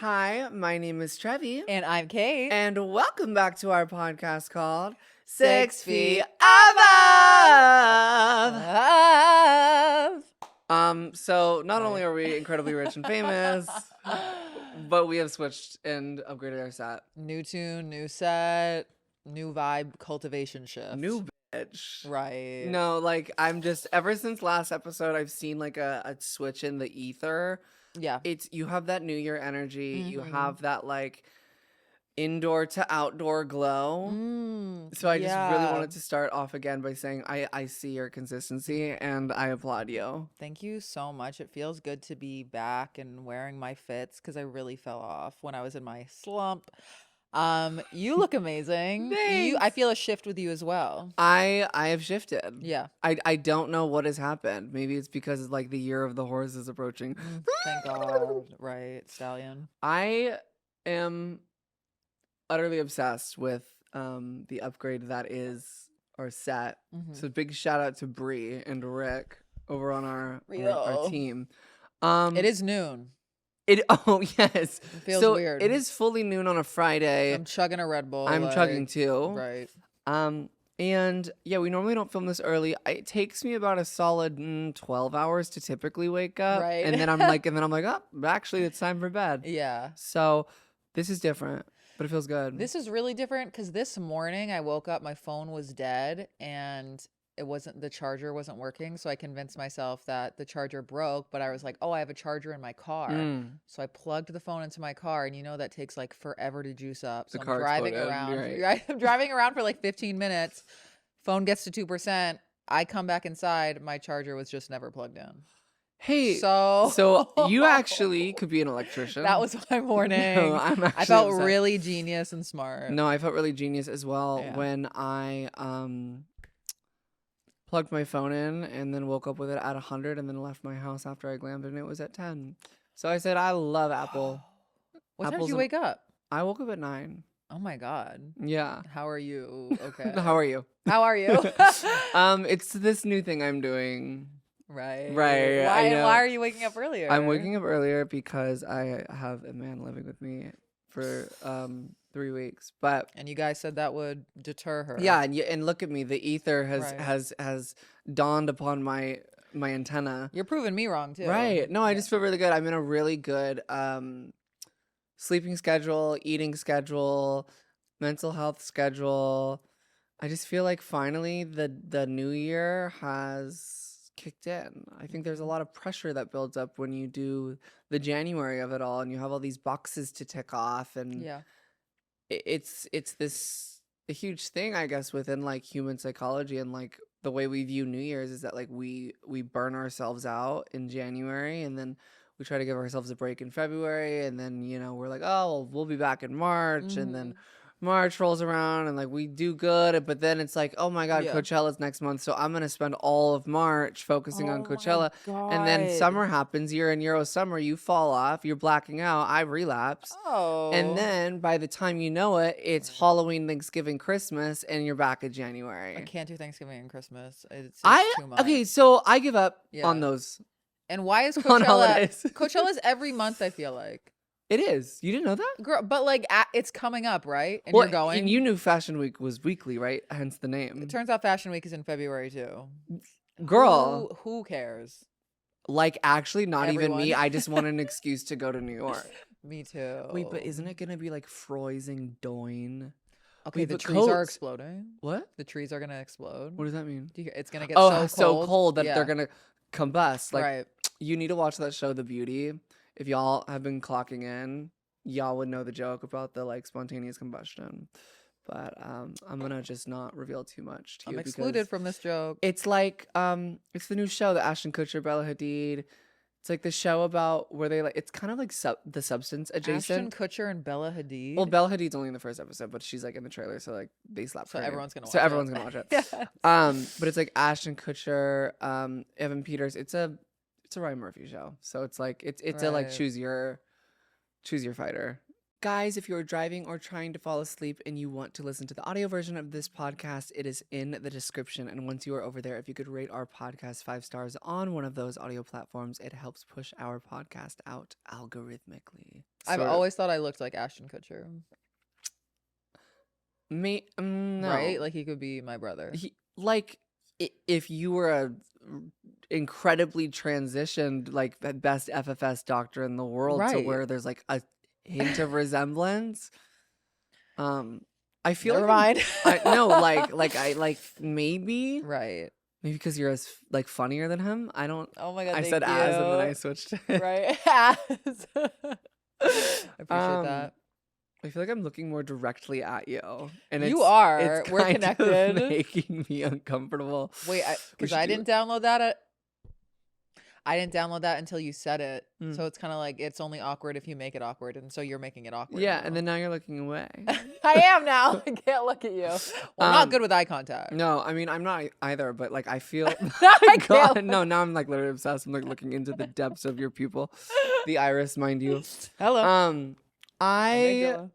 Hi, my name is Trevi. And I'm Kate. And welcome back to our podcast called 6 Feet Feet Above. So not only are we incredibly rich and famous, but we have switched and upgraded our set. New tune, new set, new vibe, cultivation shift. New bitch. Right. No, like I'm just ever since last episode I've seen like a switch in the ether. Yeah. It's you have that New Year energy, you Mhm. have that like indoor to outdoor glow. So I just really wanted to start off again by saying I see your consistency and I applaud you. Thank you so much. It feels good to be back and wearing my fits because I really fell off when I was in my slump. You look amazing. I Thanks. feel a shift with you as well. I have shifted. Yeah. I don't know what has happened. Maybe it's because like the year of the horse is approaching. Thank God. Right, stallion. I am utterly obsessed with the upgrade that is our set. So big shout out to Bree and Rick over on our team. It is noon. Yes. It feels so weird. It is fully noon on a Friday. I'm chugging a Red Bull. I'm chugging too. Right. And yeah, we normally don't film this early. It takes me about a solid 12 hours to typically wake up. Right. And then I'm like, oh, actually it's time for bed. Yeah. So this is different, but it feels good. This is really different because this morning I woke up, my phone was dead and the charger wasn't working. So I convinced myself that the charger broke, but I was like, oh, I have a charger in my car. So I plugged the phone into my car, and you know that takes like forever to juice up. So I'm driving around. Right. I'm driving around for like 15 minutes. Phone gets to 2%. I come back inside. My charger was just never plugged in. Hey, so you actually could be an electrician. That was my morning. No, I felt really genius and smart. No, I felt really genius as well when I plugged my phone in and then woke up with it at 100 and then left my house after I glammed and it was at 10. So I said, I love Apple. What time did you wake up? I woke up at 9. Oh my God. Yeah. How are you? Okay. How are you? How are you? It's this new thing I'm doing. Right. Right. Why are you waking up earlier? I'm waking up earlier because I have a man living with me for 3 weeks, and you guys said that would deter her. Yeah, and look at me, the ether has dawned upon my antenna. You're proving me wrong too. Right. No, I just feel really good. I'm in a really good sleeping schedule, eating schedule, mental health schedule. I just feel like finally the new year has kicked in. I think there's a lot of pressure that builds up when you do the January of it all and you have all these boxes to tick off, and it's a huge thing, I guess, within like human psychology, and like the way we view New Year's is that like we burn ourselves out in January and then we try to give ourselves a break in February, and then we're like, oh, we'll be back in March, and then March rolls around and like we do good, but then it's like, oh my God, Coachella's next month, so I'm gonna spend all of March focusing on Coachella. And then summer happens, you're in Euro summer, you fall off, you're blacking out, I relapse. And then by the time you know it, it's Halloween, Thanksgiving, Christmas, and you're back in January. I can't do Thanksgiving and Christmas. It's too much. Okay, so I give up on those. And why is on Coachella? holidays. Coachella's every month, I feel like. It is. You didn't know that? Girl, but like it's coming up, right? And you're going. And you knew Fashion Week was weekly, right? Hence the name. It turns out Fashion Week is in February too. Girl. Who cares? Like, actually, not Everyone. even me. I just want an excuse to go to New York. Me too. Wait, but isn't it going to be like freezing doin? Okay, the trees are exploding. What? The trees are going to explode. What does that mean? It's going to get so cold that they're going to combust. Like, right. You need to watch that show, The Beauty. If y'all have been clocking in, y'all would know the joke about the like spontaneous combustion. But I'm gonna just not reveal too much to you. I'm excluded from this joke. It's like it's the new show that Ashton Kutcher, Bella Hadid. It's like the show about where they like. It's kind of like The Substance adjacent. Ashton Kutcher and Bella Hadid. Well, Bella Hadid's only in the first episode, but she's like in the trailer, so like they slap. So everyone's gonna watch it. Yes. But it's like Ashton Kutcher, Evan Peters. It's a Ryan Murphy show, so it's like it's a like choose your fighter Guys, if you're driving or trying to fall asleep and you want to listen to the audio version of this podcast, it is in the description. And once you are over there, if you could rate our podcast 5 stars on one of those audio platforms, it helps push our podcast out algorithmically. I've always thought I looked like Ashton Kutcher. No. Right? Like he could be my brother. If you were a incredibly transitioned, like the best FFS doctor in the world to where there's like a hint of resemblance. I feel Never mind. Maybe right. Maybe because you're as like funnier than him. I don't. Oh my god! I said as and then I switched. Right. As. I appreciate that. I feel like I'm looking more directly at you, and you are. It's We're connected. Making me uncomfortable. Wait, because I didn't download that. I didn't download that until you said it. So it's kind of like it's only awkward if you make it awkward, and so you're making it awkward. Yeah, and then now you're looking away. I am now. I can't look at you. Well, I'm not good with eye contact. No, I mean I'm not either, but like I feel. No, now I'm like literally obsessed. I'm like looking into the depths of your pupil, the iris, mind you. Hello. I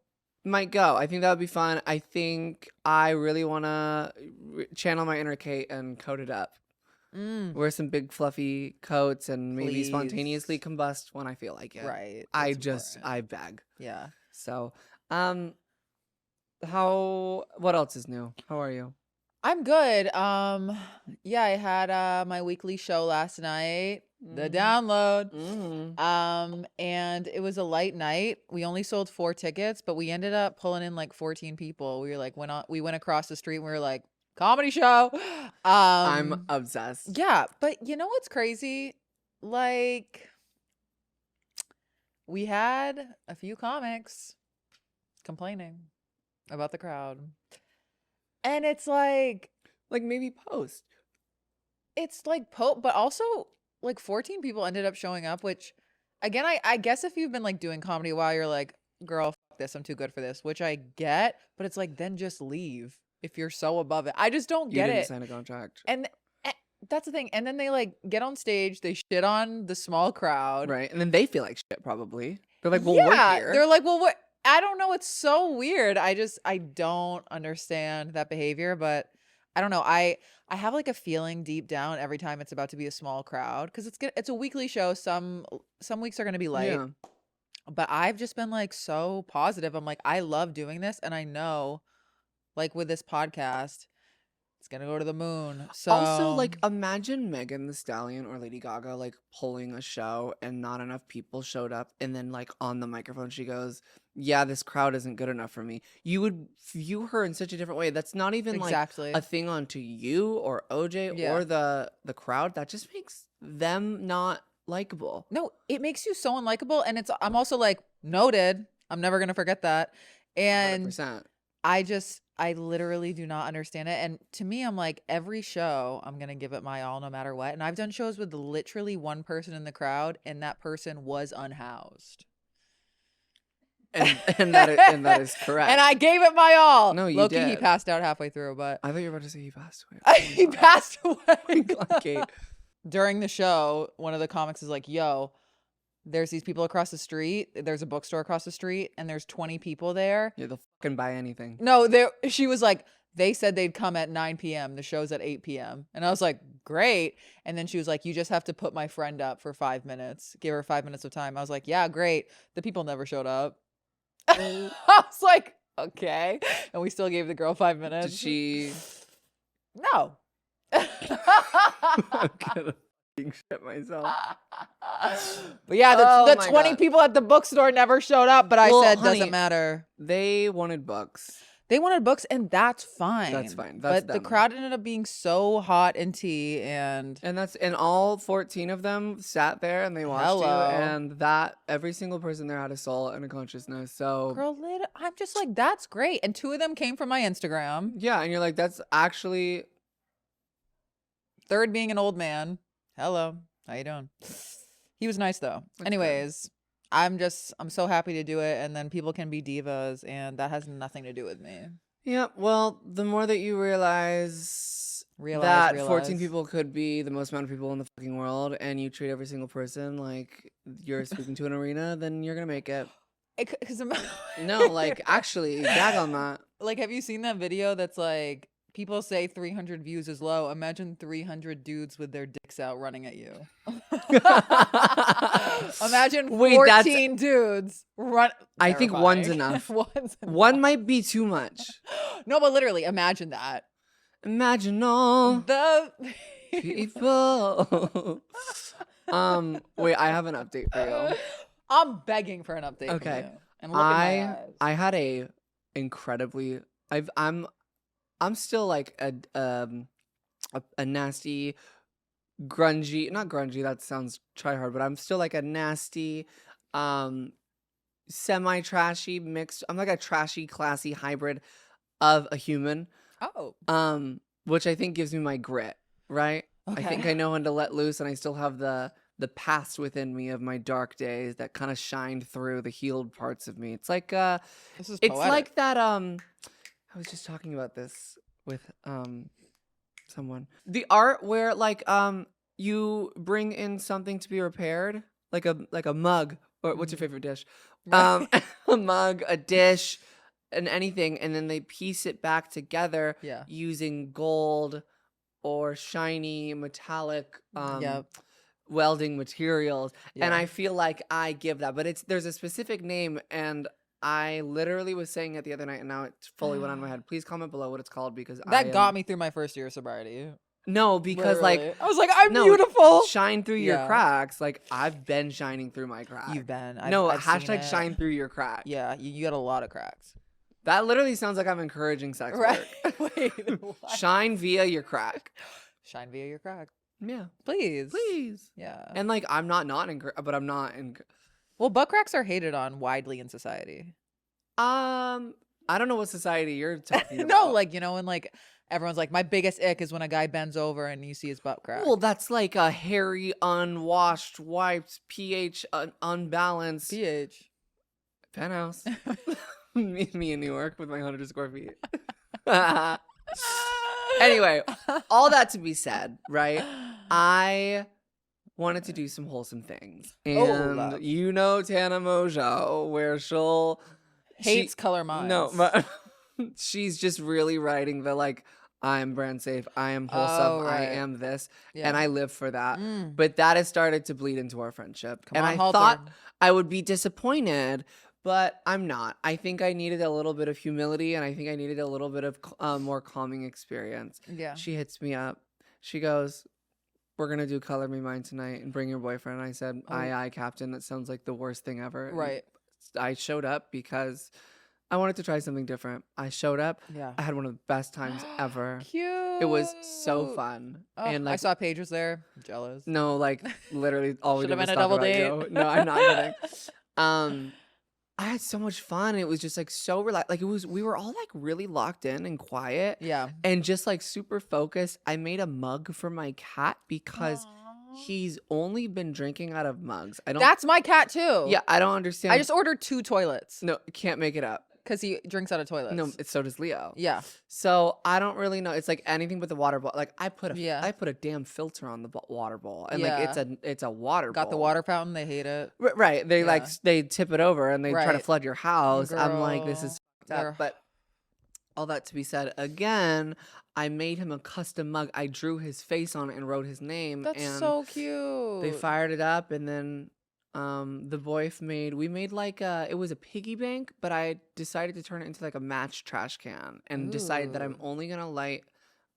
might go. I think that would be fun. I think I really want to channel my inner Kate and coat it up. Wear some big fluffy coats and maybe spontaneously combust when I feel like it. Right. I beg. Yeah. So, what else is new? How are you? I'm good. Yeah, I had my weekly show last night, The Download. And it was a light night. We only sold 4 tickets, but we ended up pulling in like 14 people. We were like we went across the street and we were like, comedy show. I'm obsessed. Yeah, but you know what's crazy? Like we had a few comics complaining about the crowd. And it's like maybe post. It's like but also like 14 people ended up showing up, which again, I guess if you've been like doing comedy a while, you're like, girl, fuck this, I'm too good for this, which I get, but it's like then just leave. If you're so above it, I just don't get it. You didn't sign a contract, and that's the thing. And then they like get on stage, they shit on the small crowd, right? And then they feel like shit. Probably they're like, well, yeah, we're here. They're like, well, what? I don't know. It's so weird. I don't understand that behavior, but I don't know. I have like a feeling deep down every time it's about to be a small crowd because it's a weekly show. Some weeks are gonna be light, but I've just been like so positive. I'm like, I love doing this, and I know. Like with this podcast, it's gonna go to the moon. So also, like, imagine Megan Thee Stallion or Lady Gaga like pulling a show and not enough people showed up, and then like on the microphone she goes, "Yeah, this crowd isn't good enough for me." You would view her in such a different way. That's not even like a thing onto you or OJ or the crowd. That just makes them not likable. No, it makes you so unlikable, and I'm also like noted. I'm never gonna forget that, and 100%. I literally do not understand it. And to me, I'm like, every show, I'm going to give it my all no matter what. And I've done shows with literally one person in the crowd, and that person was unhoused. And that is correct. And I gave it my all. No, you Loki, did. He passed out halfway through, but I thought you were about to say he passed away. He passed away. Kate. During the show, one of the comics is like, yo, there's these people across the street. There's a bookstore across the street, and there's 20 people there. Yeah, they'll fucking buy anything. No, she was like, they said they'd come at 9 p.m. The show's at 8 p.m. And I was like, great. And then she was like, you just have to put my friend up for 5 minutes. Give her 5 minutes of time. I was like, yeah, great. The people never showed up. I was like, okay. And we still gave the girl 5 minutes. Did she? No. I'm gonna shit myself. But yeah, the 20 people at the bookstore never showed up, but I said, honey, doesn't matter. They wanted books. They wanted books, and that's fine. That's fine. But the crowd ended up being so hot and tea, and all 14 of them sat there and they watched you, and that every single person there had a soul and a consciousness. So, girl, I'm just like, that's great. And 2 of them came from my Instagram. Yeah, and you're like, that's actually. Third being an old man. Hello, how you doing? He was nice though. That's anyways. Good. I'm so happy to do it, and then people can be divas, and that has nothing to do with me. Yeah, well, the more that you realize that 14 people could be the most amount of people in the fucking world, and you treat every single person like you're speaking to an arena, then you're gonna make it. Because No, like actually, gag on that. like, have you seen that video that's like people say 300 views is low? Imagine 300 dudes with their dicks out running at you. Imagine Wait, that's 14 dudes run. I think one's Terrifying. enough. One's One enough. might be too much. No, but literally, imagine that. Imagine all The people. Wait, I have an update for you. I'm begging for an update from Okay. you. And look in my eyes. I had a incredibly I'm still like a nasty grungy, not grungy, that sounds try hard, but I'm still like a nasty um semi trashy mixed. I'm like a trashy classy hybrid of a human. Oh, Which I think gives me my grit, right? I think okay. I know when to let loose, and I still have the past within me of my dark days that kind of shined through the healed parts of me. It's like This is it's poetic. like that I was just talking about this with someone. The art where like you bring in something to be repaired, like a mug, or what's your favorite dish? Right. A mug, a dish, and anything, and then they piece it back together Yeah. using gold or shiny metallic Yep. welding materials. And Yeah. I feel like I give that, but there's a specific name, and I literally was saying it the other night, and now it fully went on my head. Please comment below what it's called, because That got me through my first year of sobriety. no, because like Literally. I was like, I'm no, beautiful. shine through your Yeah. cracks. Like I've been shining through my cracks. You've been. No, I've seen hashtag it. shine through your crack. Yeah, you got a lot of cracks. That literally sounds like I'm encouraging sex Right. work. Wait. What? Shine via your crack. Shine via your crack. Yeah, Please. please. Yeah. And like I'm not but I'm not Well, butt cracks are hated on widely in society. I don't know what society you're talking about. No, like, when like everyone's like, my biggest ick is when a guy bends over and you see his butt crack. Well, that's like a hairy, unwashed, wiped, pH unbalanced pH. penthouse. me in New York with my 100 square feet. Anyway, all that to be said, right? I wanted to do some wholesome things. And love. you know Tana Mojo, where Hates color minds. No, but she's just really writing the like, I'm brand safe, I am wholesome, I right. am this, Yeah. and I live for that. Mm. But that has started to bleed into our friendship. Come and on, I Halter. thought I would be disappointed, but I'm not. I think I needed a little bit of humility, and I think I needed a little bit of more calming experience. Yeah. She hits me up. She goes, we're going to do Color Me Mine tonight and bring your boyfriend. And I said, Oh. aye, Captain. That sounds like the worst thing ever. And Right. I showed up because I wanted to try something different. I showed up. Yeah. I had one of the best times ever. Cute. It was so fun. Oh, and like, I saw Paige was there. I'm jealous. no, like literally all we Should've did was been a talk double about date. you. No, I'm not kidding. I had so much fun. It was just like so relaxed. Like we were all like really locked in and quiet Yeah. and just like super focused. I made a mug for my cat because Aw. he's only been drinking out of mugs. I don't. That's my cat too. Yeah, I don't understand. I just ordered 2 toilets no, can't make it up. because he drinks out of toilets. No, so does Leo. Yeah. So I don't really know. It's like anything but the water bowl. Like I put Yeah. a damn filter on the water bowl, and Yeah. like it's a water Got the bowl. water fountain. They hate it. Right. They like Yeah. they tip it over and they try to Right. flood your house. I'm like, this Girl, is fucked up. they're- But all that to be said, again, I made him a custom mug. I drew his face on it and wrote his name. That's and so cute. they fired it up, and then the boy we made like it was a piggy bank, but I decided to turn it into like a match trash can and decided that I'm Ooh. only gonna light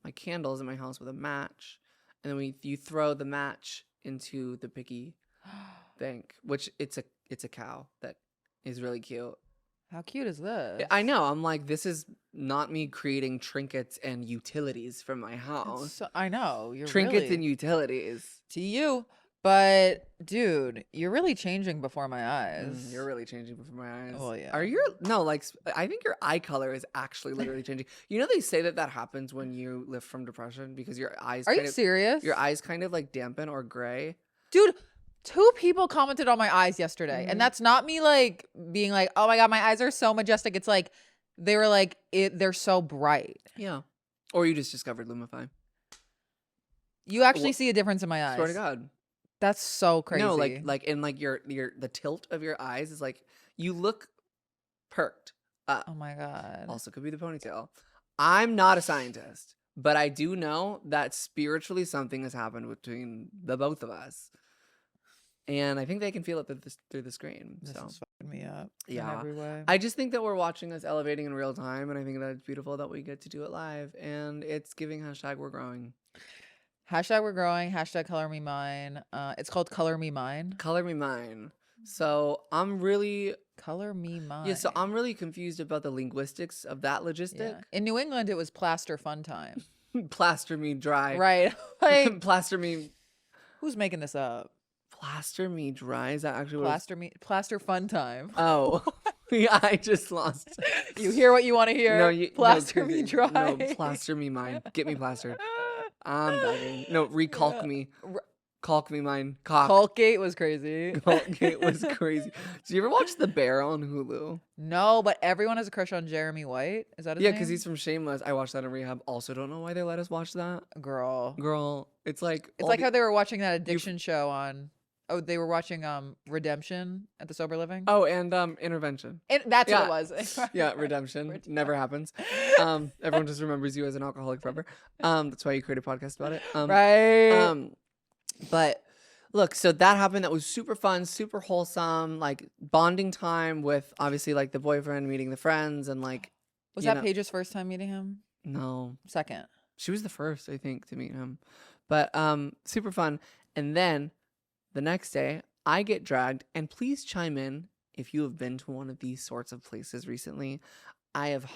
my candles in my house with a match, and then you throw the match into the piggy bank, which it's a cow that is really cute. How cute is this? I know. I'm like, this is not me creating trinkets and utilities for my That's house. I know. You're Trinkets really, and utilities. to you. But dude, you're really changing before my eyes. You're really changing before my eyes. Well, yeah. Are your no like? I think your eye color is actually literally changing. You know they say that happens when you live from depression because your eyes. Are kind you of, serious? Your eyes kind of like dampen or gray. Dude, 2 people commented on my eyes yesterday. Mhm. And that's not me like being like, oh my God, my eyes are so majestic. It's like they were like, they're so bright. Yeah. Or you just discovered Lumify. You actually Wha- see a difference in my eyes. Swear to God. That's so crazy. No, like in like your the tilt of your eyes is like You look perked up. Oh my God. Also could be the ponytail. I'm not a scientist, but I do know that spiritually something has happened between the both of us. And I think they can feel it through the screen. This So is fucking me up in yeah, every way. I just think that we're watching us elevating in real time, and I think that it's beautiful that we get to do it live. And it's giving hashtag we're growing. Hashtag we're growing. Hashtag color me mine. It's called Color Me Mine. Color me mine. So I'm really Color me mine. yeah. So I'm really confused about the linguistics of that logistic. Yeah. In New England, it was plaster fun time. Plaster me dry. Right. Like, Plaster me. who's making this up? Plaster me dry. Is that actually what? Plaster fun time. Oh, yeah. I just lost. You hear what you want to hear. No, Plaster me dry. No, plaster me mine. Get me plastered. I'm begging. No, recalc me. Caulk me mine. Colgate was crazy. Colgate was crazy. Did you ever watch The Bear on Hulu? No, but everyone has a crush on Jeremy White. Is that his Yeah, name? because he's from Shameless. I watched that in rehab. Also, don't know why they let us watch that. Girl. It's like How they were watching that addiction show on. Oh, they were watching Redemption at the Sober Living. Oh, and Intervention. That's Yeah. what it was. Yeah, Redemption. Never happens. Everyone just remembers you as an alcoholic forever. That's why you create a podcast about it. Right. But look, so that happened. That was super fun, super wholesome, like bonding time with obviously like the boyfriend meeting the friends and like. Was that Paige's first time meeting him? No. Second. She was the first, I think, to meet him. But super fun. And then the next day, I get dragged. And please chime in if you have been to one of these sorts of places recently. I have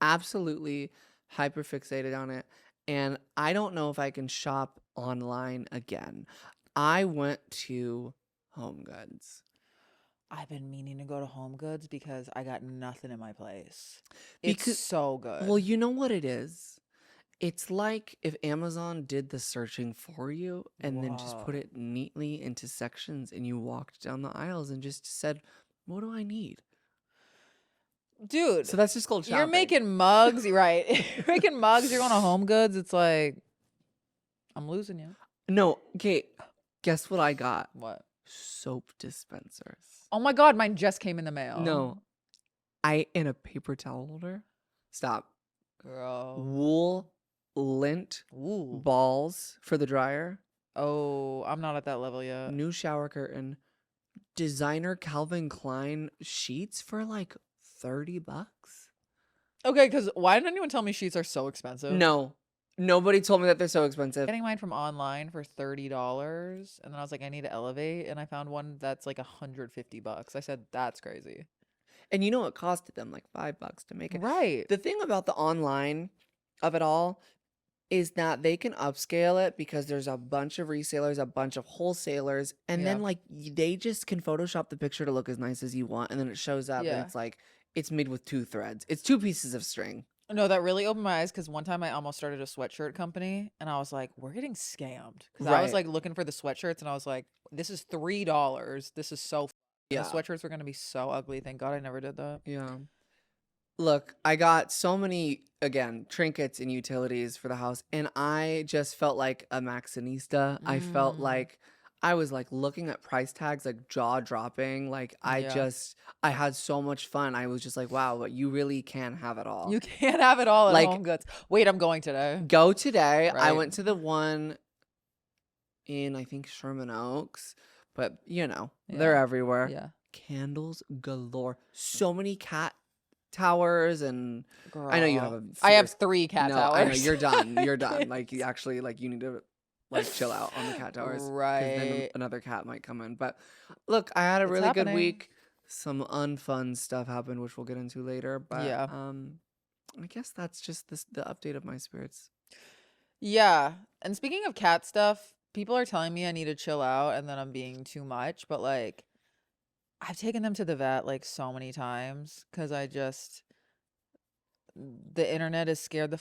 absolutely hyperfixated on it. And I don't know if I can shop online again. I went to Home Goods. I've been meaning to go to Home Goods because I got nothing in my place. It's so good. Well, you know what it is? It's like if Amazon did the searching for you and then just put it neatly into sections and you walked down the aisles and just said, what do I need? Dude. So that's just called shopping. You're making mugs, right? You're making mugs. You're going to Home Goods. It's like, I'm losing you. No, okay. Guess what I got? What? Soap dispensers. Oh my God, mine just came in the mail. No. In a paper towel holder. Stop. Girl. Wool lint balls for the dryer. Oh, I'm not at that level yet. New shower curtain. Designer Calvin Klein sheets for like $30. Okay, because why didn't anyone tell me sheets are so expensive? No. Nobody told me that they're so expensive. Getting mine from online for $30, and then I was like, I need to elevate, and I found one that's like $150. I said, that's crazy. And you know it costed them like $5 to make it. Right. The thing about the online of it all is that they can upscale it because there's a bunch of resellers, a bunch of wholesalers, and then like they just can Photoshop the picture to look as nice as you want, and then it shows up and it's like it's made with 2 threads. It's 2 pieces of string. No, that really opened my eyes because one time I almost started a sweatshirt company and I was like, we're getting scammed. Because I was like looking for the sweatshirts and I was like, this is $3. This is so the sweatshirts were going to be so ugly. Thank God I never did that. Yeah. Look, I got so many, again, trinkets and utilities for the house, and I just felt like a Maxinista. I felt like I was like looking at price tags, like jaw dropping. Like I had so much fun. I was just like, wow, but you really can have it all. You can't have it all at Home Goods. Wait, I'm going today. Go today. Right. I went to the one in, I think, Sherman Oaks, but you know, they're everywhere. Yeah. Candles galore. So many cat towers and Girl. I know you have I have 3 cat towers. I know you're done. You're done. Like you actually you need to like chill out on the cat towers. Right. Then another cat might come in. But look, I had a really good week. Some unfun stuff happened, which we'll get into later. But I guess that's just the update of my spirits. Yeah. And speaking of cat stuff, people are telling me I need to chill out and that I'm being too much, but like I've taken them to the vet like so many times because the internet is scared the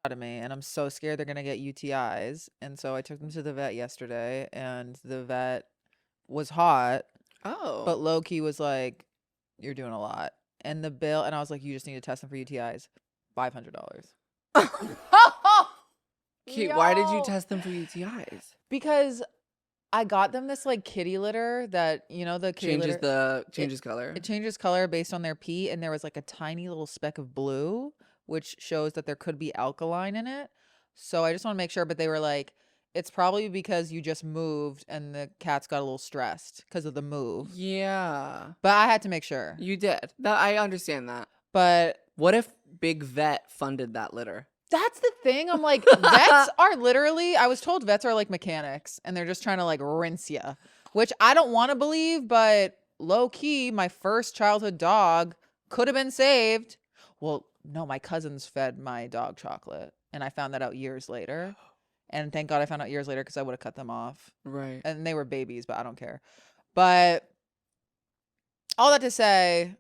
out of me and I'm so scared they're gonna get UTIs. And so I took them to the vet yesterday and the vet was hot. Oh. But low key was like, you're doing a lot. And the bill, and I was like, you just need to test them for UTIs. $500. Kate, why did you test them for UTIs? Because I got them this like kitty litter that, you know, the kitty litter, it Changes color. it changes color based on their pee, and there was like a tiny little speck of blue, which shows that there could be alkaline in it. So I just want to make sure, but they were like, it's probably because you just moved and the cats got a little stressed because of the move. Yeah. But I had to make sure. You did. I understand that. But What if Big Vet funded that litter? that's the thing. I'm like, vets are literally, I was told vets are like mechanics and they're just trying to like rinse you, which I don't want to believe, but low key, my first childhood dog could have been saved. Well, no, my cousins fed my dog chocolate and I found that out years later. And thank God I found out years later because I would have cut them off. Right. And they were babies, but I don't care. But all that to say,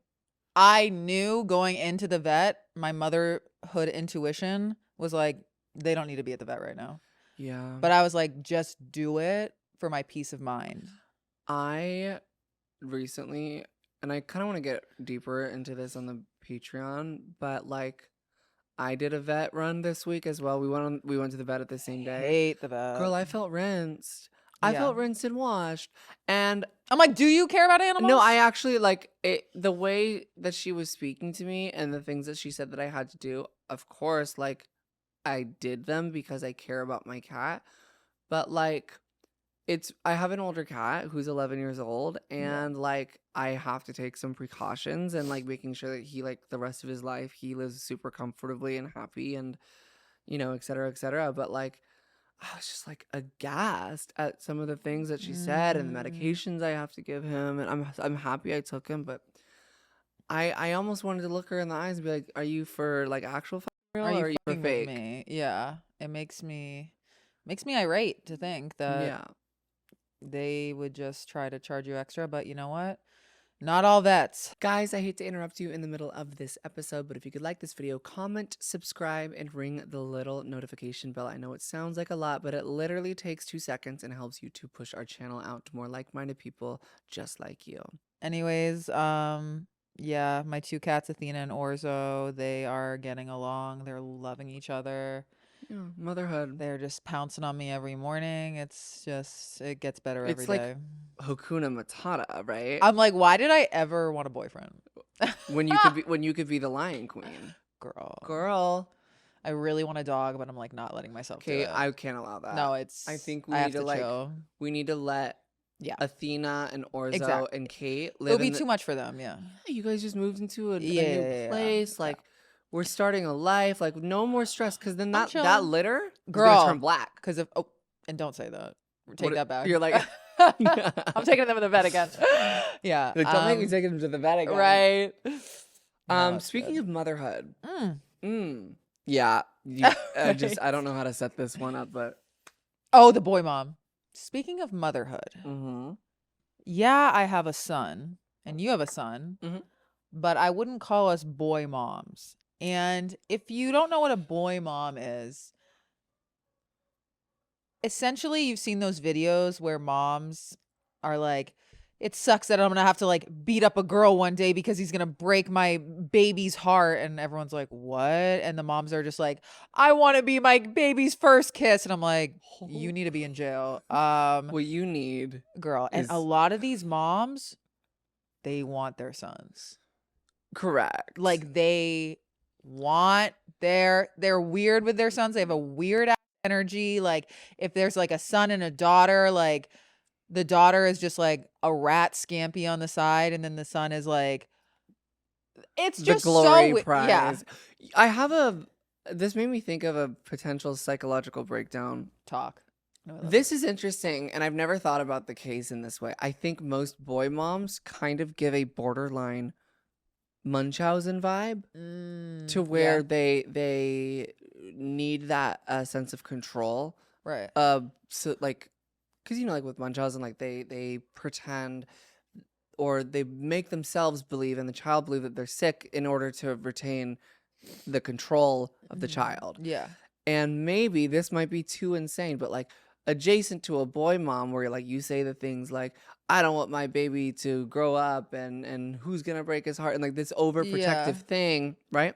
I knew going into the vet, my motherhood intuition was like, they don't need to be at the vet right now. Yeah. But I was like, just do it for my peace of mind. I recently, and I kind of want to get deeper into this on the Patreon, but like I did a vet run this week as well. We went to the vet at the same day. Hate the vet. Girl, I felt rinsed. I felt rinsed and washed. And I'm like, do you care about animals? no, I actually like it, the way that she was speaking to me and the things that she said that I had to do. Of course, like I did them because I care about my cat. But like I have an older cat who's 11 years old, and like I have to take some precautions and like making sure that he, like, the rest of his life he lives super comfortably and happy, and you know, et cetera, et cetera. But like I was just like aghast at some of the things that she said and the medications I have to give him, and I'm happy I took him, but I almost wanted to look her in the eyes and be like, "Are you for like actual real, Are or you are you for fucking with fake?" me? Yeah. It makes me irate to think that Yeah. they would just try to charge you extra, but you know what? Not all vets. Guys, I hate to interrupt you in the middle of this episode, but if you could like this video, comment, subscribe, and ring the little notification bell. I know it sounds like a lot, but it literally takes 2 seconds and helps you to push our channel out to more like-minded people just like you. Anyways, yeah, my two cats, Athena and Orzo, they are getting along. They're loving each other. Yeah, motherhood. They're just pouncing on me every morning. It's just, it gets better every It's like day. Hakuna Matata, right? I'm like, why did I ever want a boyfriend? when you could be the Lion Queen. Girl. I really want a dog, but I'm like not letting myself do Okay, it. I can't allow that. No, it's, I think I have to like chill. we need to let Yeah. Athena and Orzo Exactly. and Kate It'll live be in too much for them. Yeah. You guys just moved into a new Yeah. place. Like we're starting a life. Like no more stress, because then I'm that chilling. litter is Girl. gonna turn black. Because of, oh, and don't say that. Take What- that back. You're like, I'm taking them to the vet again. Yeah. like, don't make me take him to the vet again. Right. No, it's Speaking good. of motherhood, Mm. yeah, I don't know how to set this one up, but Oh, the boy mom. Speaking of motherhood, mm-hmm. yeah, I have a son, and you have a son, Mhm. but I wouldn't call us boy moms. And if you don't know what a boy mom is, essentially you've seen those videos where moms are like, it sucks that I'm gonna have to like beat up a girl one day because he's gonna break my baby's heart, and everyone's like, what? And the moms are just like, I want to be my baby's first kiss, and I'm like, you need to be in jail. What you need, Girl, and a lot of these moms, they want their sons. correct? Like they want they're weird with their sons. They have a weird ass energy. Like if there's like a son and a daughter, like the daughter is just like a rat scampi on the side, and then the son is like, it's just the glory so prize. Yeah. This made me think of a potential psychological breakdown. Talk. This is interesting, and I've never thought about the case in this way. I think most boy moms kind of give a borderline Munchausen vibe to where they need that sense of control. Right. So like, because you know, like with Munchausen, like they pretend, or they make themselves believe and the child believe that they're sick in order to retain the control of the child. Yeah. And maybe this might be too insane, but like adjacent to a boy mom, where like you say the things like, I don't want my baby to grow up, and who's gonna break his heart, and like this overprotective thing, right?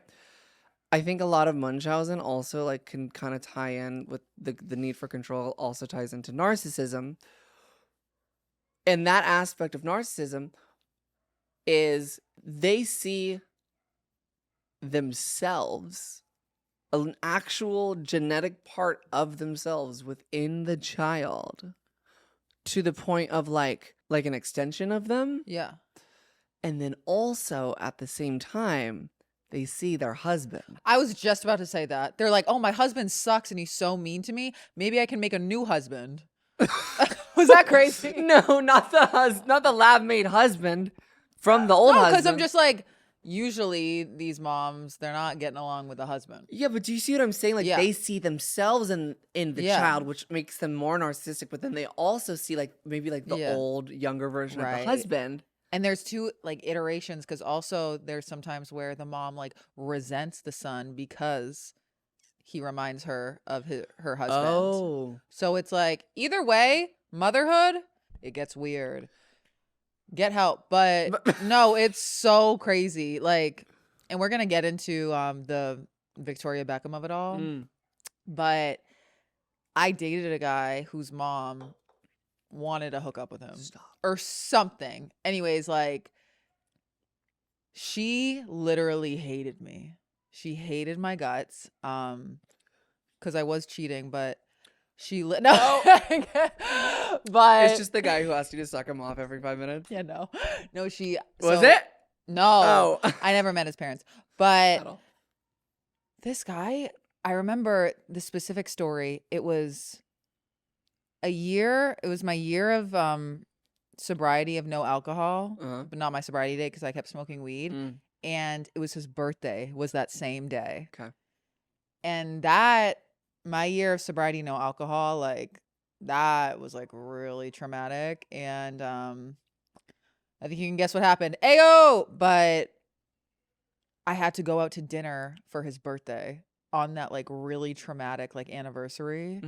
I think a lot of Munchausen also like can kind of tie in with the need for control, also ties into narcissism, And that aspect of narcissism is they see themselves, an actual genetic part of themselves within the child, to the point of like an extension of them. Yeah. And then also at the same time, they see their husband. I was just about to say that. They're like, oh, my husband sucks and he's so mean to me. Maybe I can make a new husband. Was that crazy? No, not the lab-made husband from the old No, husband. because I'm just like, usually these moms, they're not getting along with the husband. Yeah, but do you see what I'm saying? Like, Yeah. they see themselves in the Yeah. child, which makes them more narcissistic, but then they also see like maybe like the Yeah. old, younger version of Right. the husband. And there's two like iterations, because also there's sometimes where the mom like resents the son because he reminds her of her husband. Oh. So it's like, either way, motherhood, it gets weird. Get help. But no, it's so crazy. Like, and we're gonna get into the Victoria Beckham of it all. But I dated a guy whose mom wanted to hook up with him. Stop. Or something. Anyways, like, she literally hated me. She hated my guts. Because I was cheating, but she no. But It's just the guy who asked you to suck him off every 5 minutes. yeah, no, she Was it? No, Oh. I never met his parents, but At all. this guy, I remember the specific story. It was my year of sobriety of no alcohol, but not my sobriety day because I kept smoking weed. And it was his birthday, was that same day. Okay. And my year of sobriety, no alcohol, like, that was like really traumatic. And I think you can guess what happened. Ayo! But I had to go out to dinner for his birthday on that like really traumatic like anniversary.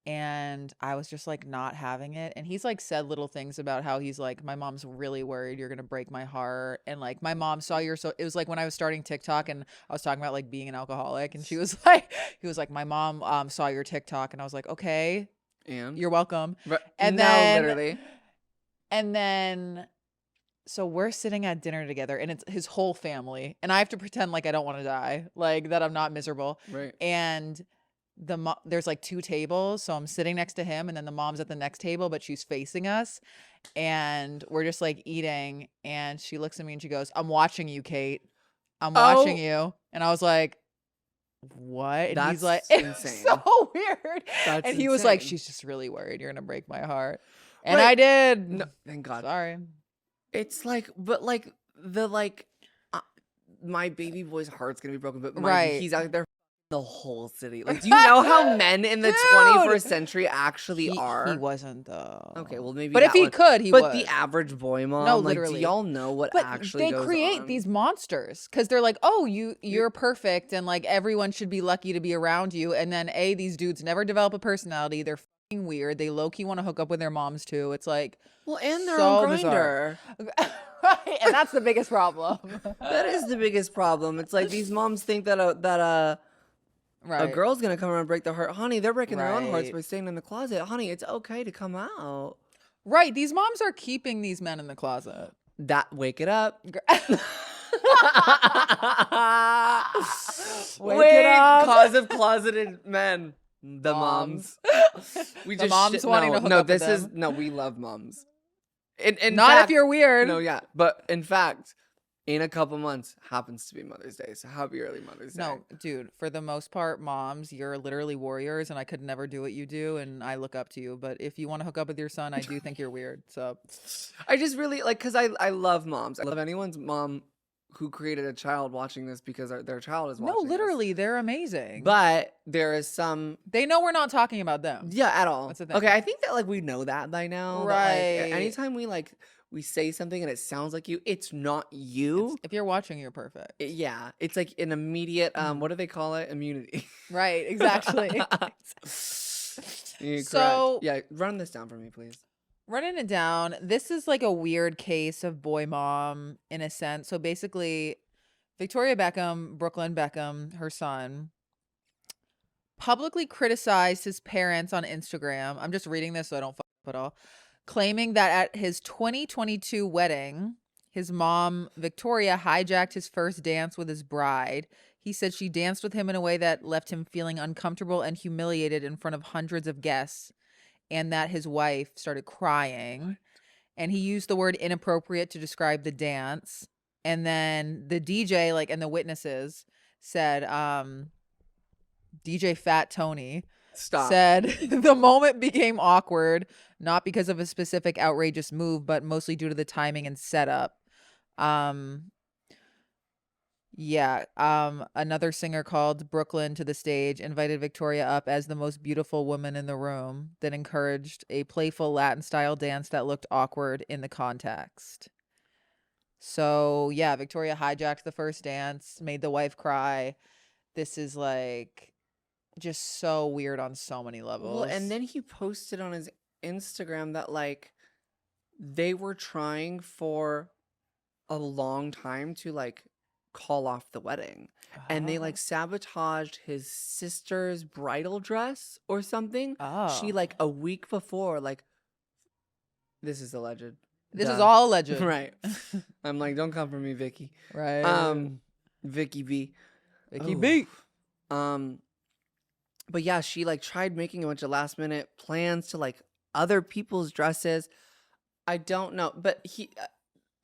And I was just like not having it. And he's like said little things about how he's like, my mom's really worried you're gonna break my heart. And like, my mom saw it was like when I was starting TikTok and I was talking about like being an alcoholic, and he was like, my mom saw your TikTok, and I was like, okay, and you're welcome. And then literally. And then so we're sitting at dinner together, and it's his whole family, and I have to pretend like I don't want to die, like that I'm not miserable. Right. And there's like two tables, so I'm sitting next to him, and then the mom's at the next table, but she's facing us, and we're just like eating, and she looks at me and she goes, "I'm watching you, Kate. I'm watching you." And I was like, what? And he's like, insane. so weird. That's and he was like, insane. she's just really worried you're gonna break my heart. And Right. I did. No, thank God. Sorry. It's like, but like my baby boy's heart's gonna be broken, but Right. he's out there the whole city. Like, do you know how men in the 21st century actually are? He wasn't though. Okay, well maybe. But if he could, he would. But the average boy mom, No, like, literally. do y'all know what But actually they goes create on? these monsters because they're like, oh, you're perfect, and like everyone should be lucky to be around you. And then these dudes never develop a personality. They're fucking weird. They low key want to hook up with their moms too. It's like, Well, and they're so on bizarre. Grindr. Right, and that's the biggest problem. That is the biggest problem. It's like these moms think that a Right. girl's gonna come around and break their heart. Honey, they're breaking their own hearts Right. by staying in the closet. Honey, it's okay to come out. Right. These moms are keeping these men in the closet. Wake it up. Wake it up. Cause of closeted men. The moms. We The moms wanting to hook up with them. No, we love moms. In Not fact, if you're weird. No, yeah. But in fact, in a couple months happens to be Mother's Day. So happy early Mother's Day. No, dude, for the most part, moms, you're literally warriors, and I could never do what you do, and I look up to you. But if you want to hook up with your son, I do think you're weird. So I just really like, because I love moms. I love anyone's mom who created a child watching this because their child is watching no, this. literally, they're amazing. But there is some, they know we're not talking about them. yeah, at all. That's the thing. Okay, I think that like we know that by now. That, Right. like, anytime we say something and it sounds like you, it's not you. If you're watching, you're perfect. Yeah, it's like an immediate what do they call it? Immunity. Right, exactly. You're So- correct. Yeah, run this down for me, please. Running it down, this is like a weird case of boy mom in a sense. So basically, Victoria Beckham, Brooklyn Beckham, her son, publicly criticized his parents on Instagram. I'm just reading this so I don't fuck up at all. claiming that at his 2022 wedding, his mom, Victoria, hijacked his first dance with his bride. He said she danced with him in a way that left him feeling uncomfortable and humiliated in front of hundreds of guests, and that his wife started crying. And he used the word inappropriate to describe the dance. And then the DJ, like, and the witnesses said, DJ Fat Tony said the moment became awkward, not because of a specific outrageous move, but mostly due to the timing and setup. Another singer called Brooklyn to the stage, invited Victoria up as the most beautiful woman in the room, then encouraged a playful Latin style dance that looked awkward in the context. So yeah, Victoria hijacked the first dance, made the wife cry. This is like just so weird on so many levels. Well, and then he posted on his Instagram that like they were trying for a long time to like call off the wedding, and they like sabotaged his sister's bridal dress or something. She like a week before, like, this is alleged. This is all alleged. Right. I'm like, don't come for me, Vicky. Right. Vicky B. Vicky B. But yeah, she like tried making a bunch of last minute plans to like other people's dresses. I don't know, but he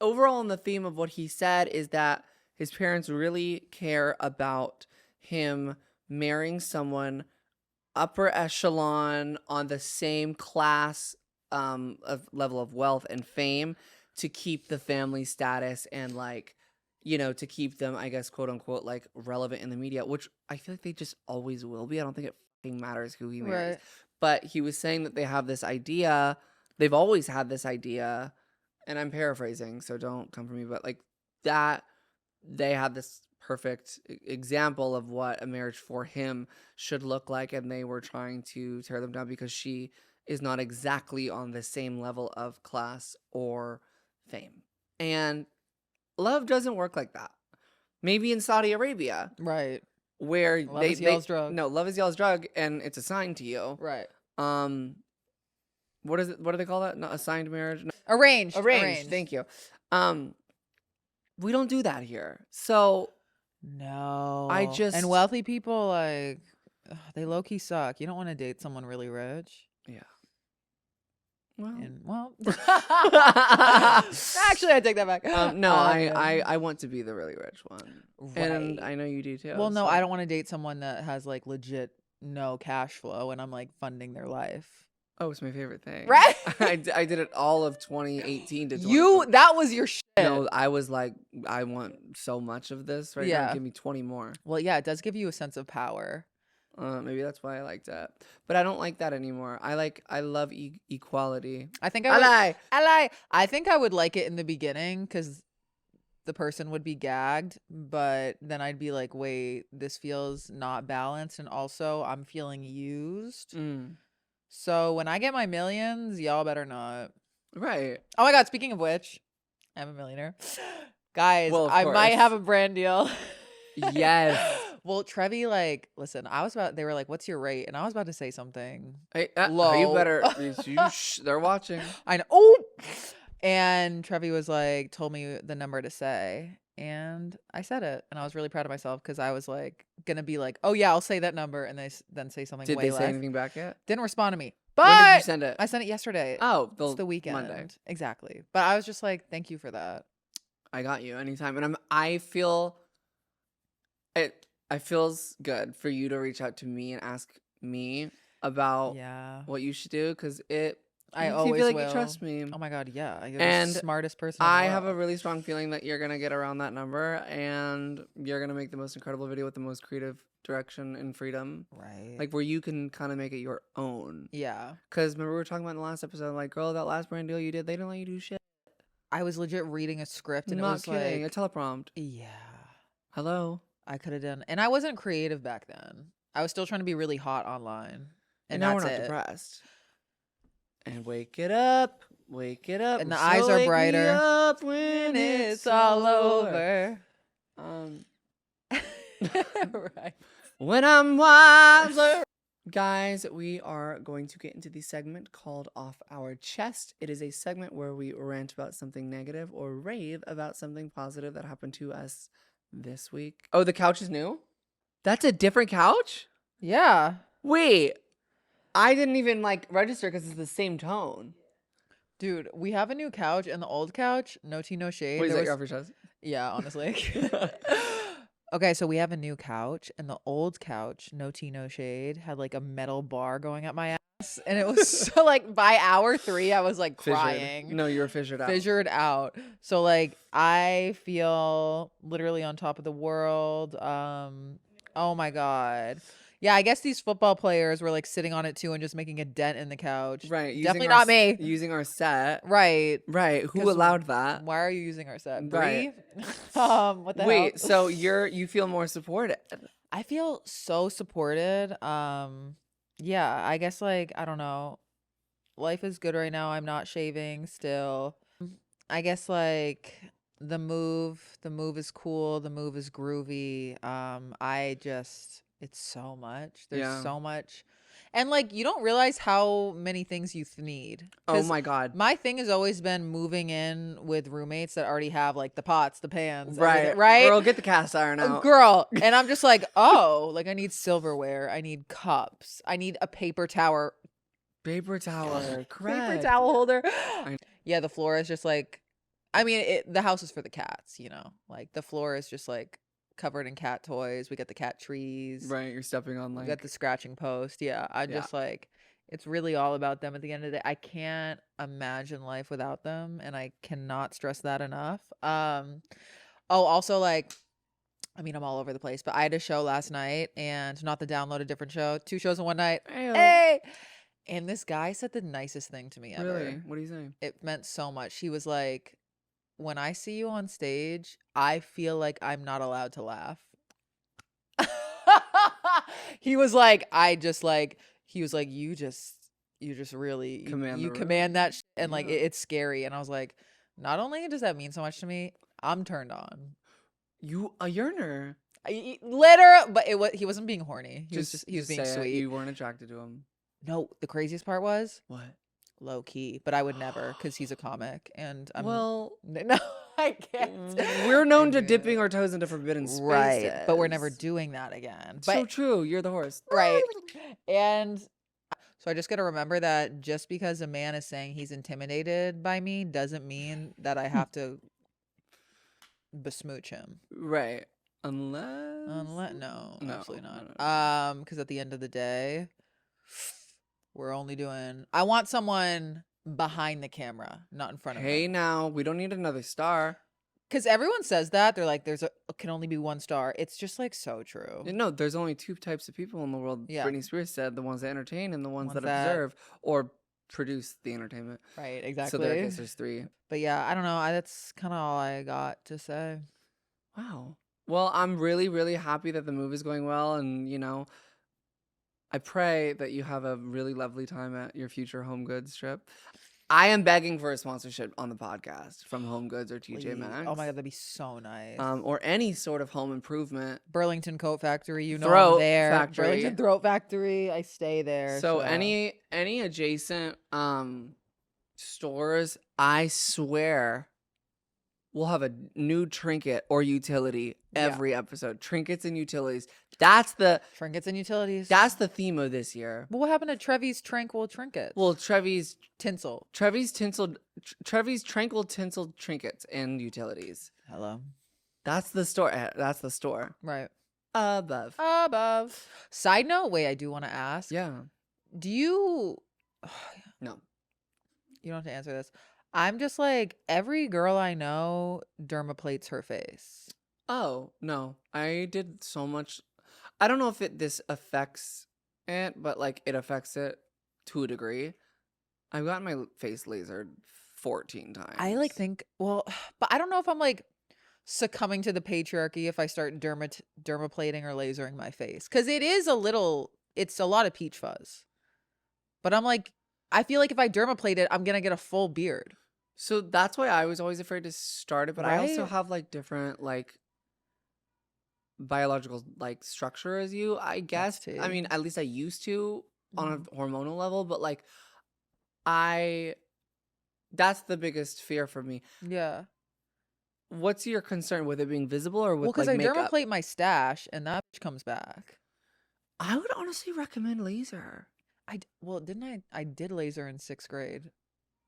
overall on the theme of what he said is that his parents really care about him marrying someone upper echelon on the same class of level of wealth and fame to keep the family status and like, you know, to keep them, I guess, quote unquote, like relevant in the media, which I feel like they just always will be. I don't think it fucking matters who he marries. Right. But he was saying that they have this idea. They've always had this idea, and I'm paraphrasing, so don't come for me, but like that they had this perfect example of what a marriage for him should look like, and they were trying to tear them down because she is not exactly on the same level of class or fame. And love doesn't work like that. Maybe in Saudi Arabia. Right. Where love is y'all's drug. No, love is y'all's drug, and it's assigned to you. Right. What is it? What do they call that? Not assigned marriage? No. Arranged. Thank you. We don't do that here. So no. And wealthy people, like, they low-key suck. You don't want to date someone really rich. Yeah. Well, actually, I take that back. No, I want to be the really rich one, right. And I know you do too. Well, no, I don't want to date someone that has like legit no cash flow, and I'm like funding their life. Oh, it's my favorite thing. Right? I did it all of 2018 to 2020. That was your shit. No, I was like, I want so much of this right now. Give me 20 more. Well, yeah, it does give you a sense of power. Maybe that's why I liked that, but I don't like that anymore. I love equality. I think I think I would like it in the beginning because the person would be gagged, but then I'd be like, wait, this feels not balanced, and also I'm feeling used. So when I get my millions, y'all better not. Right. Oh my God, speaking of which, I'm a millionaire. Guys, well, I might have a brand deal. Yes. Well, Trevi, like, listen, they were like, what's your rate? And I was about to say something low. You better, they're watching. I know. Oh! And Trevi was like, told me the number to say. And I said it. And I was really proud of myself because I was like, going to be like, oh yeah, I'll say that number. And then say something Did way they less. say anything back yet? Didn't respond to me. But when did you send it? I sent it yesterday. Oh, it's the weekend. Monday. Exactly. But I was just like, thank you for that. I got you anytime. And I feel it feels good for you to reach out to me and ask me about what you should do, because I always feel like you trust me. Oh my God, yeah. You're and the smartest person I have a really strong feeling that you're gonna get around that number, and you're gonna make the most incredible video with the most creative direction and freedom, right? Like where you can kind of make it your own. Yeah. Because remember we were talking about in the last episode, like, girl, that last brand deal you did, they didn't let you do shit. I was legit reading a script, and Not it was kidding, like a teleprompt. Yeah. Hello. I could have done, and I wasn't creative back then. I was still trying to be really hot online, and now we're not depressed. And wake it up, and the eyes are brighter up when it's all over. Right. When I'm wiser. Guys, we are going to get into the segment called Off Our Chest. It is a segment where we rant about something negative or rave about something positive that happened to us this week. Oh, the couch is new? That's a different couch? Yeah. Wait, I didn't even like register because it's the same tone. Dude, we have a new couch, and the old couch, no tea, no shade. Wait, is There that was your off your chest? Yeah, honestly. Okay, so we have a new couch, and the old couch, no tea, no shade, had like a metal bar going up my ass. And it was so like by hour 3, I was like Fissured. crying. No, you were fissured out. Fissured out. So like I feel literally on top of the world. Oh my God. Yeah, I guess these football players were like sitting on it too and just making a dent in the couch. Right. Definitely not me. Using our set. Right. Right. Who 'Cause allowed that? Why are you using our set? Right. Bree? What the hell? Wait, so you feel more supported. I feel so supported. Yeah, I guess like I don't know. Life is good right now. I'm not shaving still. I guess like the move is cool, the move is groovy. It's so much. There's Yeah. so much. And like you don't realize how many things you need. Oh 'Cause my God. my thing has always been moving in with roommates that already have like the pots, the pans, Right. everything, right? Girl, get the cast iron out. Girl. And I'm just like, oh, like I need silverware, I need cups, I need a paper towel. Paper towel. Correct. Paper towel holder. I- Yeah, the floor is just like, I mean, the house is for the cats, you know? Like the floor is just like covered in cat toys. We got the cat trees. Right. You're stepping on We like. got the scratching post. Yeah, I Yeah. just like, it's really all about them at the end of the day. I can't imagine life without them, and I cannot stress that enough. Oh, also like, I mean, I'm all over the place, but I had a show last night, and not to download a different show, 2 shows in one night. Ew. Hey! And this guy said the nicest thing to me ever. Really? What do you say? It meant so much. He was like, when I see you on stage, I feel like I'm not allowed to laugh. He was like, he was like, you just really, Command you the room. command that and like, Yeah. it's scary. And I was like, not only does that mean so much to me, I'm turned on. You a yearner. But he wasn't being horny. He was being say it. sweet. You weren't attracted to him. No, the craziest part was What? low key, but I would never because he's a comic and I'm Well, no, I can't. we're known to I dipping do. our toes into forbidden spaces. Right, but we're never doing that again. So But true. You're the horse. right, and so I just got to remember that just because a man is saying he's intimidated by me doesn't mean that I have to besmooch him. Right. Unless. No, No, absolutely no, not. Because at the end of the day, we're only doing. I want someone behind the camera, not in front of me. Hey, now we don't need another star. Because everyone says that they're like, can only be one star. It's just like so true. No, there's only 2 types of people in the world. Yeah. Britney Spears said the ones that entertain and the ones that that- observe or produce the entertainment. Right, exactly. So there, I guess there's 3. But yeah, I don't know. That's kind of all I got to say. Wow. Well, I'm really, really happy that the move is going well. And, I pray that you have a really lovely time at your future Home Goods trip. I am begging for a sponsorship on the podcast from Home Goods or TJ Please. Maxx. Oh my God, that'd be so nice. Or any sort of home improvement. Burlington Coat Factory, you know Throat I'm there. Factory. Burlington Throat Factory, I stay there. So any adjacent stores, I swear, we'll have a new trinket or utility every episode. Trinkets and utilities. That's the trinkets and utilities. theme of this year. But what happened to Trevi's tranquil trinkets? Well, Trevi's tinsel. Trevi's tranquil tinsel trinkets and utilities. Hello. That's the store. That's the store. Right. Above. Side note, wait, I do want to ask. Yeah. Do you No. You don't have to answer this. I'm just like, every girl I know dermaplates her face. Oh, no. I did so much. I don't know if this affects it, but like it affects it to a degree. I've gotten my face lasered 14 times. I like think, well, but I don't know if I'm like succumbing to the patriarchy if I start dermaplating or lasering my face. Because it's a lot of peach fuzz. But I'm like, I feel like if I dermaplate it, I'm going to get a full beard. So that's why I was always afraid to start it, but I also Right? have like different like biological like structure as you, I That's guess. I tea. mean, at least I used to on a Mhm. hormonal level, but like I that's the biggest fear for me. Yeah. What's your concern with it being visible or Well, with because like I makeup? dermaplate my stash and that bitch comes back. I would honestly recommend laser. Well, didn't I did laser in 6th grade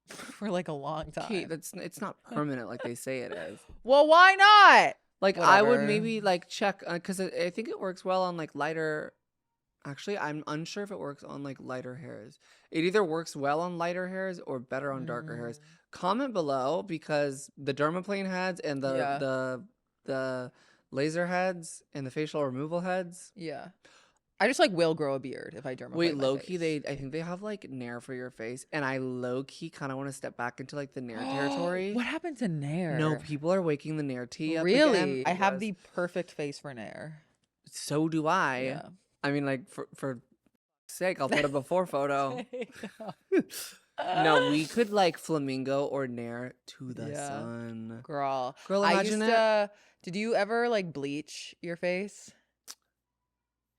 for like a long Kate, time. it's not permanent like they say it is. Well, why not? Like I would Whatever. maybe like check because I think it works well on like lighter. Actually, I'm unsure if it works on like lighter hairs. It either works well on lighter hairs or better on darker hairs. Mm, Comment below because the dermaplane heads and yeah. the laser heads and the facial removal heads. Yeah. I just like will grow a beard if I Wait, dermaplate my low key, face. I think they have like Nair for your face, and I low key kind of want to step back into like the Nair territory. What happened to No, Nair? people are waking the Nair tea up again. Really? I have Yes, the perfect face for Nair. so do I. Yeah. I mean, like for sake, I'll put a before photo. I know. No, we could like flamingo or Nair to the Yeah. sun. Girl. Girl, I imagine used it. to did you ever like bleach your face?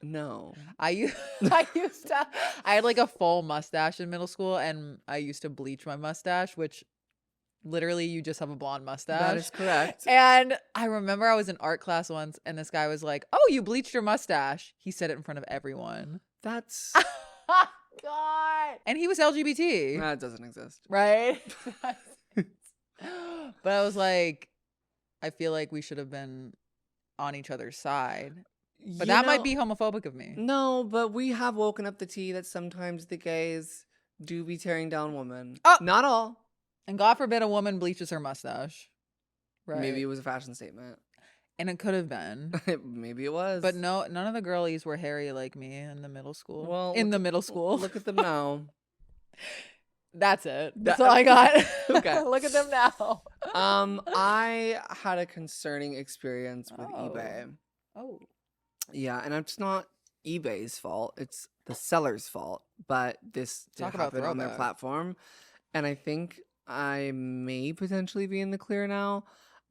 No. I had like a full mustache in middle school and I used to bleach my mustache, which literally you just have a blonde That mustache. is correct. And I remember I was in art class once and this guy was like, "Oh, you bleached your mustache." He said it in front of everyone. That's God. And he was LGBT, that doesn't exist. right? But I was like, I feel like we should have been on each other's side. But You that might know, be homophobic of me. no, but we have woken up the tea that sometimes the gays do be tearing down women. Oh, Not all. and God forbid a woman bleaches her mustache. Right. Maybe it was a fashion statement. And it could have been. Maybe it was. But no, none of the girlies were hairy like me in the middle school. Well, In the middle school. Look at them now. That's it. That's That- all I got. Okay. Look at them now. I had a concerning experience with eBay. Oh. Yeah, and it's not eBay's fault. It's the seller's fault. But this did Talk about happen on their throwback. platform. And I think I may potentially be in the clear now.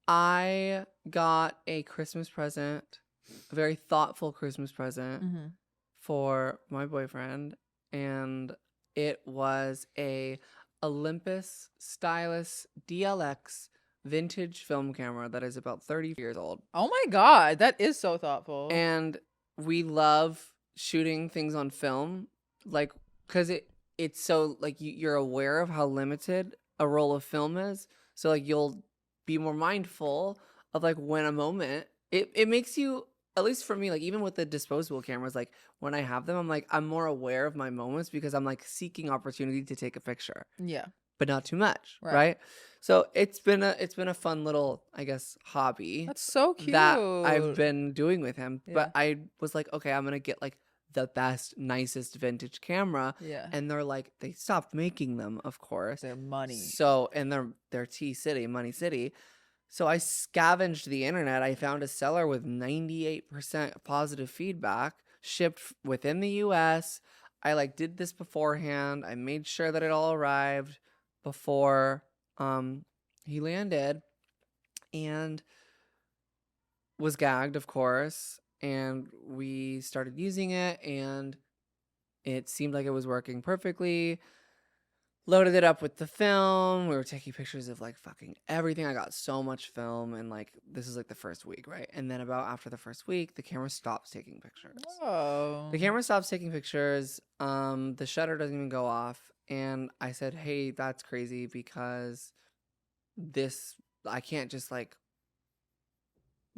I got a Christmas present, a very thoughtful Christmas present Mm-hmm. for my boyfriend. And it was a Olympus Stylus DLX vintage film camera that is about 30 years old. Oh my God. That is so thoughtful. And we love shooting things on film, like, because it's so, like, you're aware of how limited a roll of film is. So, like, you'll be more mindful of, like, when a moment, it makes you, at least for me, like, even with the disposable cameras, like, when I have them, I'm like, I'm more aware of my moments because I'm, like, seeking opportunity to take a picture. Yeah. But not too much, Right. right? So it's been a fun little, I guess, hobby That's so cute. that I've been doing with him. Yeah. But I was like, okay, I'm gonna get like the best, nicest vintage camera. Yeah. And they're like, they stopped making them, of course. Their money. So, and they're T City, Money City. So I scavenged the internet. I found a seller with 98% positive feedback, shipped within the US. I like did this beforehand. I made sure that it all arrived before he landed, and was gagged, of course. And we started using it, and it seemed like it was working perfectly. Loaded it up with the film. We were taking pictures of like fucking everything. I got so much film, and like this is like the first week, right? And then about after the first week, the camera stops taking pictures. Oh. The camera stops taking pictures. The shutter doesn't even go off. And I said, hey, that's crazy because I can't just like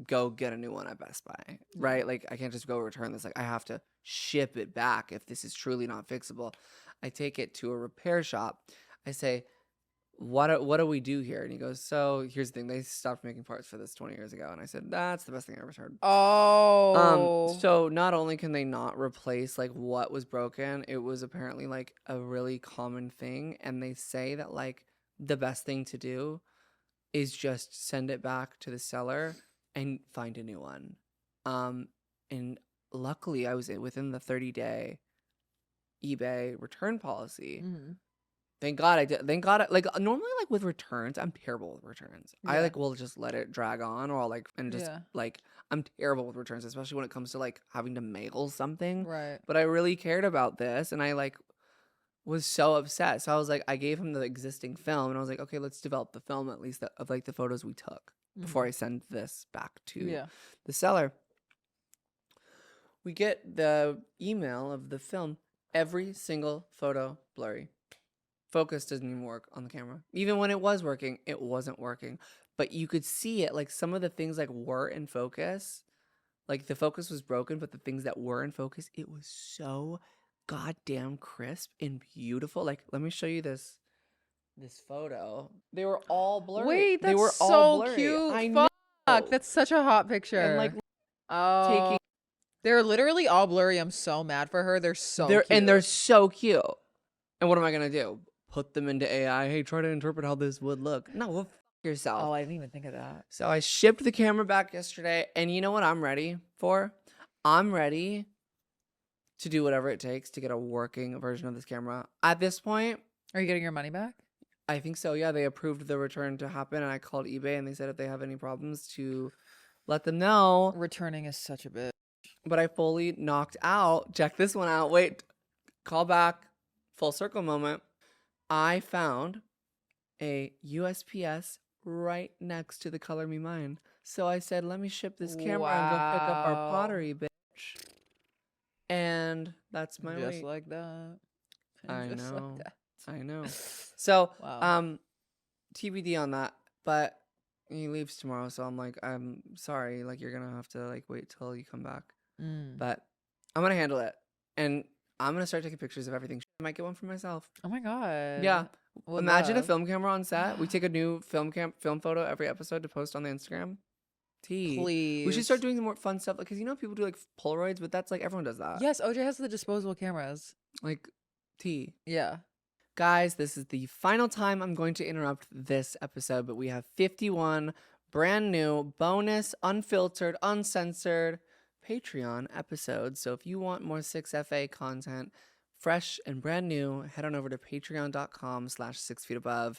go get a new one at Best Buy, right? Like I can't just go return this. Like I have to ship it back if this is truly not fixable. I take it to a repair shop. I say, what do we do here? And he goes, so here's the thing. They stopped making parts for this 20 years ago. And I said, that's the best thing I ever heard. Oh. So not only can they not replace like what was broken, it was apparently like a really common thing. And they say that like the best thing to do is just send it back to the seller and find a new one. And luckily I was within the 30-day eBay return policy. Mhm. Thank God I did. Thank God. Like normally, like with returns, I'm terrible with returns. I Yeah. like will just let it drag on, or I'll like and just Yeah. like I'm terrible with returns, especially when it comes to like having to mail something. Right. But I really cared about this, and I like was so upset. So I was like, I gave him the existing film, and I was like, okay, let's develop the film at least of like the photos we took before I send this back to Yeah. the seller. We get the email of the film. Every single photo blurry. Focus doesn't even work on the camera. Even when it was working, it wasn't working. But you could see it, like some of the things like were in focus. Like the focus was broken, but the things that were in focus, it was so goddamn crisp and beautiful. Like, let me show you this photo. They were all blurry. Wait, They that's were all so blurry. cute. I Fuck. know. That's such a hot And picture. like Oh, taking they're literally all blurry. I'm so mad for her. They're so they're cute. and they're so cute. And what am I gonna do? Put them into AI? Hey, try to interpret how this would look. No, well, fuck yourself. Oh, I didn't even think of that. So I shipped the camera back yesterday, and you know what I'm ready for? I'm ready to do whatever it takes to get a working version of this camera. At this point, Are you getting your money back? I think so. Yeah, they approved the return to happen, and I called eBay, and they said if they have any problems to let them know. Returning is such a bitch. But I fully knocked out. Check this one out. Wait, call back. Full circle moment. I found a USPS right next to the Color Me Mine. So I said, let me ship this camera and go pick up our Wow. pottery, bitch. And that's my Just week. like that. I Just know. like that. I know. So, Wow. TBD on that. But he leaves tomorrow, so I'm like, I'm sorry. Like, you're gonna have to like wait till you come back. But I'm gonna handle it, and I'm gonna start taking pictures of everything. I might get one for myself. Oh my God. Yeah. Would Imagine a love. film camera on set. We take a new film photo every episode to post on the Instagram. We should start Please. doing some more fun stuff, because you know people do like Polaroids, but that's like everyone does that. Yes, OJ has the disposable cameras. Like Yeah. Guys, this is the final time I'm going to interrupt this episode, but we have 51 brand new bonus, unfiltered, uncensored Patreon episodes. So if you want more 6FA content, fresh and brand new, head on over to patreon.com/6feetabove.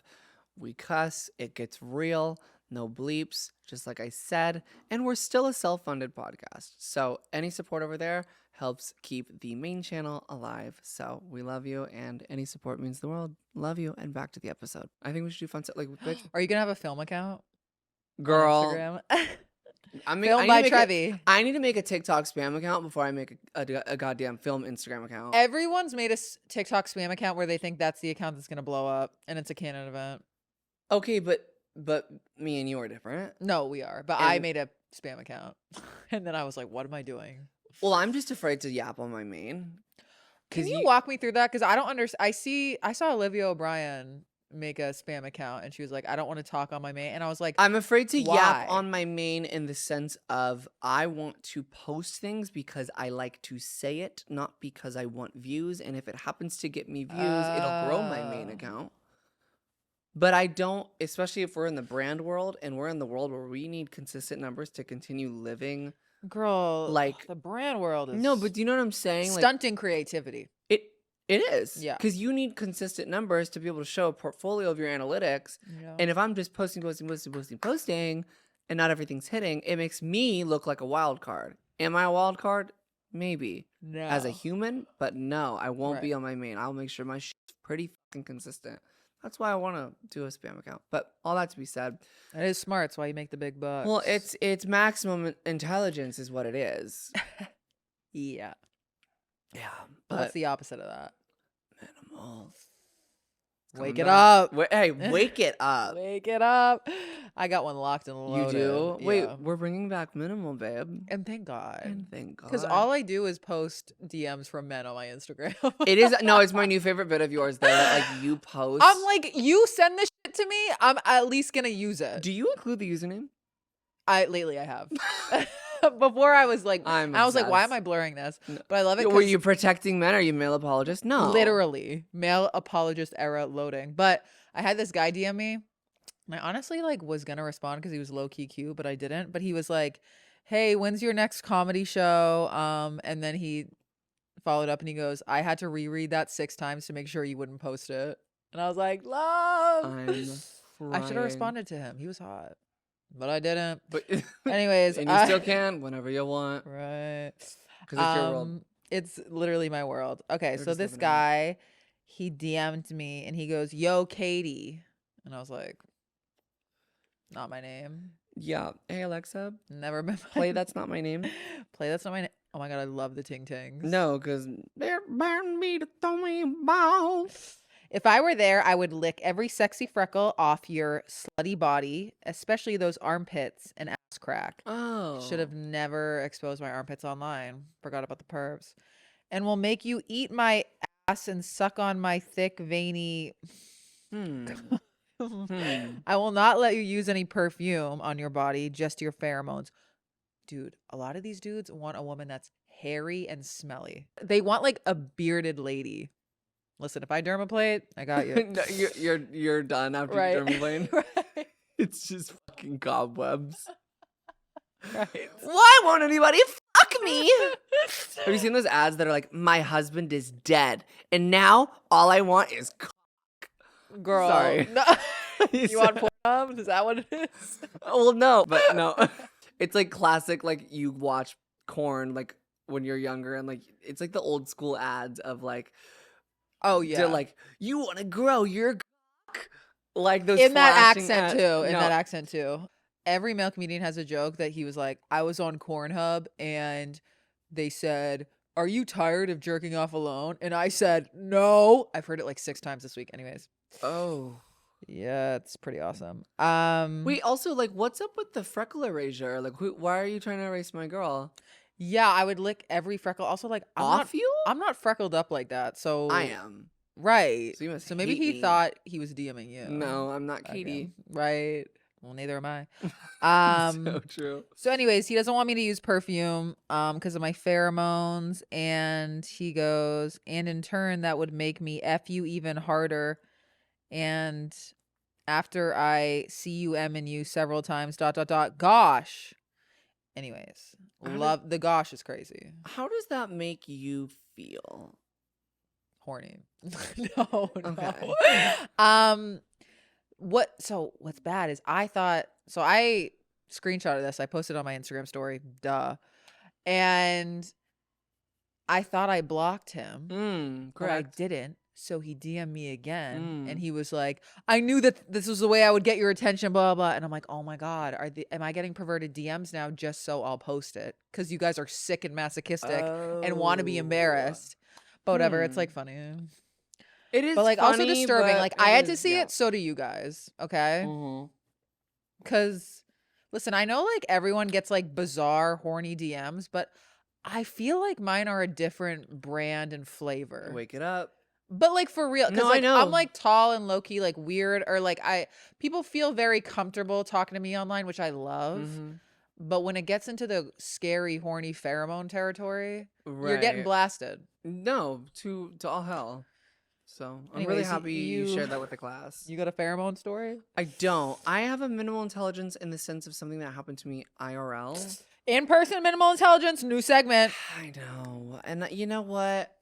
We cuss, it gets real, no bleeps, just like I said, and we're still a self-funded podcast. So any support over there helps keep the main channel alive. So we love you, and any support means the world. Love you, and back to the episode. I think we should do fun stuff. Like, bitch, Are you gonna have a film account on girl, Instagram? I Film need by to make Trevi. I need to make a TikTok spam account before I make a goddamn film Instagram account. Everyone's made a TikTok spam account where they think that's the account that's gonna blow up, and it's a canon event. Okay, but me and you are different. No, we are. But I made a spam account, and then I was like, "What am I doing?" Well, I'm just afraid to yap on my main. Can you walk me through that? Because I don't understand. I saw Olivia O'Brien make a spam account, and she was like, "I don't want to talk on my main," and I was like, I'm afraid to why? yap on my main in the sense of I want to post things because I like to say it, not because I want views. And if it happens to get me views, it'll grow my main account. But I don't, especially if we're in the brand world and we're in the world where we need consistent numbers to continue living. Girl, Like, the brand world is no, but do you know what I'm saying? stunting creativity. It is. Yeah. Because you need consistent numbers to be able to show a portfolio of your analytics. Yeah. And if I'm just posting, and not everything's hitting, it makes me look like a wild card. Am I a wild card? Maybe. No. As a human, but no, I won't Right. be on my main. I'll make sure my shit's pretty fucking consistent. That's why I want to do a spam account. But all that to be said, That is smart. It's why you make the big bucks. well, it's maximum intelligence is what it is. yeah. Yeah. What's But the opposite of that? minimal. Wake Coming it back. up. Hey, wake it up. Wake it up. I got one locked and You loaded. do? Wait, Yeah. we're bringing back minimal, babe. And thank God. And thank God. Because all I do is post DMs from men on my Instagram. It is, no, it's my new favorite bit of yours, though, that, like, you post. I'm like, you send this shit to me, I'm at least gonna use it. Do you include the username? Lately I have. Before I was like, I'm I was like, why am obsessed. I blurring this? But I love it. Were 'cause you protecting men? Are you male apologist? No. literally male apologist era loading. But I had this guy DM me. And I honestly like was gonna respond because he was low key cute, but I didn't. But he was like, "Hey, when's your next comedy show?" And then he followed up and he goes, "I had to reread that 6 times to make sure you wouldn't post it." And I was like, love. I'm I should have crying. responded to him. He was hot. But I didn't. But Anyways, and you still can whenever you want. right. Because it's your world. It's literally my world. Okay, You're so just this living in it. guy, he DM'd me and he goes, "Yo, Katie." And I was like, not my name. Yeah. Hey, Alexa, Never been play That's Not My Name. Play That's Not My Name. Oh my God, I love the Ting Tings. No, because they're burning me to throw me a ball. If I were there, I would lick every sexy freckle off your slutty body, especially those armpits and ass crack. Oh. Should have never exposed my armpits online. Forgot about the pervs. And will make you eat my ass and suck on my thick, veiny. I will not let you use any perfume on your body, just your pheromones. Dude, a lot of these dudes want a woman that's hairy and smelly. They want like a bearded lady. Listen, if I dermaplate, I got you. No, you're done after Right. you dermaplane. Right. It's just fucking cobwebs. Right. Why won't anybody fuck me? Have you seen those ads that are like, my husband is dead, and now all I want is cock? Girl. Sorry. No. You want Pornhub? Is that what it is? Well, no, but no. It's like classic, like you watch porn like when you're younger, and like it's like the old school ads of like, Oh yeah. they're like, you want to grow your cock, like those in that flashing accent ads. too. In No. that accent too. Every male comedian has a joke that he was like, I was on Pornhub and they said, "Are you tired of jerking off alone?" And I said, "No." I've heard it like 6 times this week. Anyways. Oh. Yeah, it's pretty awesome. Wait, also, like, what's up with the freckle erasure? Like, why are you trying to erase my girl? Yeah, I would lick every freckle. Also, like, You? I'm not freckled up like that. So I am. Right. So you must maybe hate he me. thought he was DMing you. No, I'm not Okay. Katie. Right. Well, neither am I. So true. So anyways, he doesn't want me to use perfume because of my pheromones, and he goes, and in turn that would make me F you even harder. And after I CUM in you several times, ... Gosh. Anyways, the gosh is crazy. How does that make you feel? Horny. No. Okay. What's bad is I screenshotted this. I posted on my Instagram story. Duh. And I thought I blocked him. But I Correct. didn't. So he DM'd me again, and Mm. he was like, "I knew that this was the way I would get your attention." Blah blah. And I'm like, "Oh my God, am I getting perverted DMs now just so I'll post it? Because you guys are sick and masochistic and want to be embarrassed." But whatever. It's like funny. It is, But like also funny, disturbing. but Like I it had to is- see yeah. it. So do you guys. Okay. Mhm. Because listen, I know like everyone gets like bizarre, horny DMs, but I feel like mine are a different brand and flavor. Wake it up. But like for real, because No, I like know. I'm like tall and low key, like weird, or like people feel very comfortable talking to me online, which I love. Mhm. But when it gets into the scary, horny pheromone territory, you're getting Right. blasted. No, to all hell. So I'm really Anyways, happy you shared that with the class. You got a pheromone story? I don't. I have a minimal intelligence in the sense of something that happened to me IRL. In-person minimal intelligence, new segment. I know. And you know what?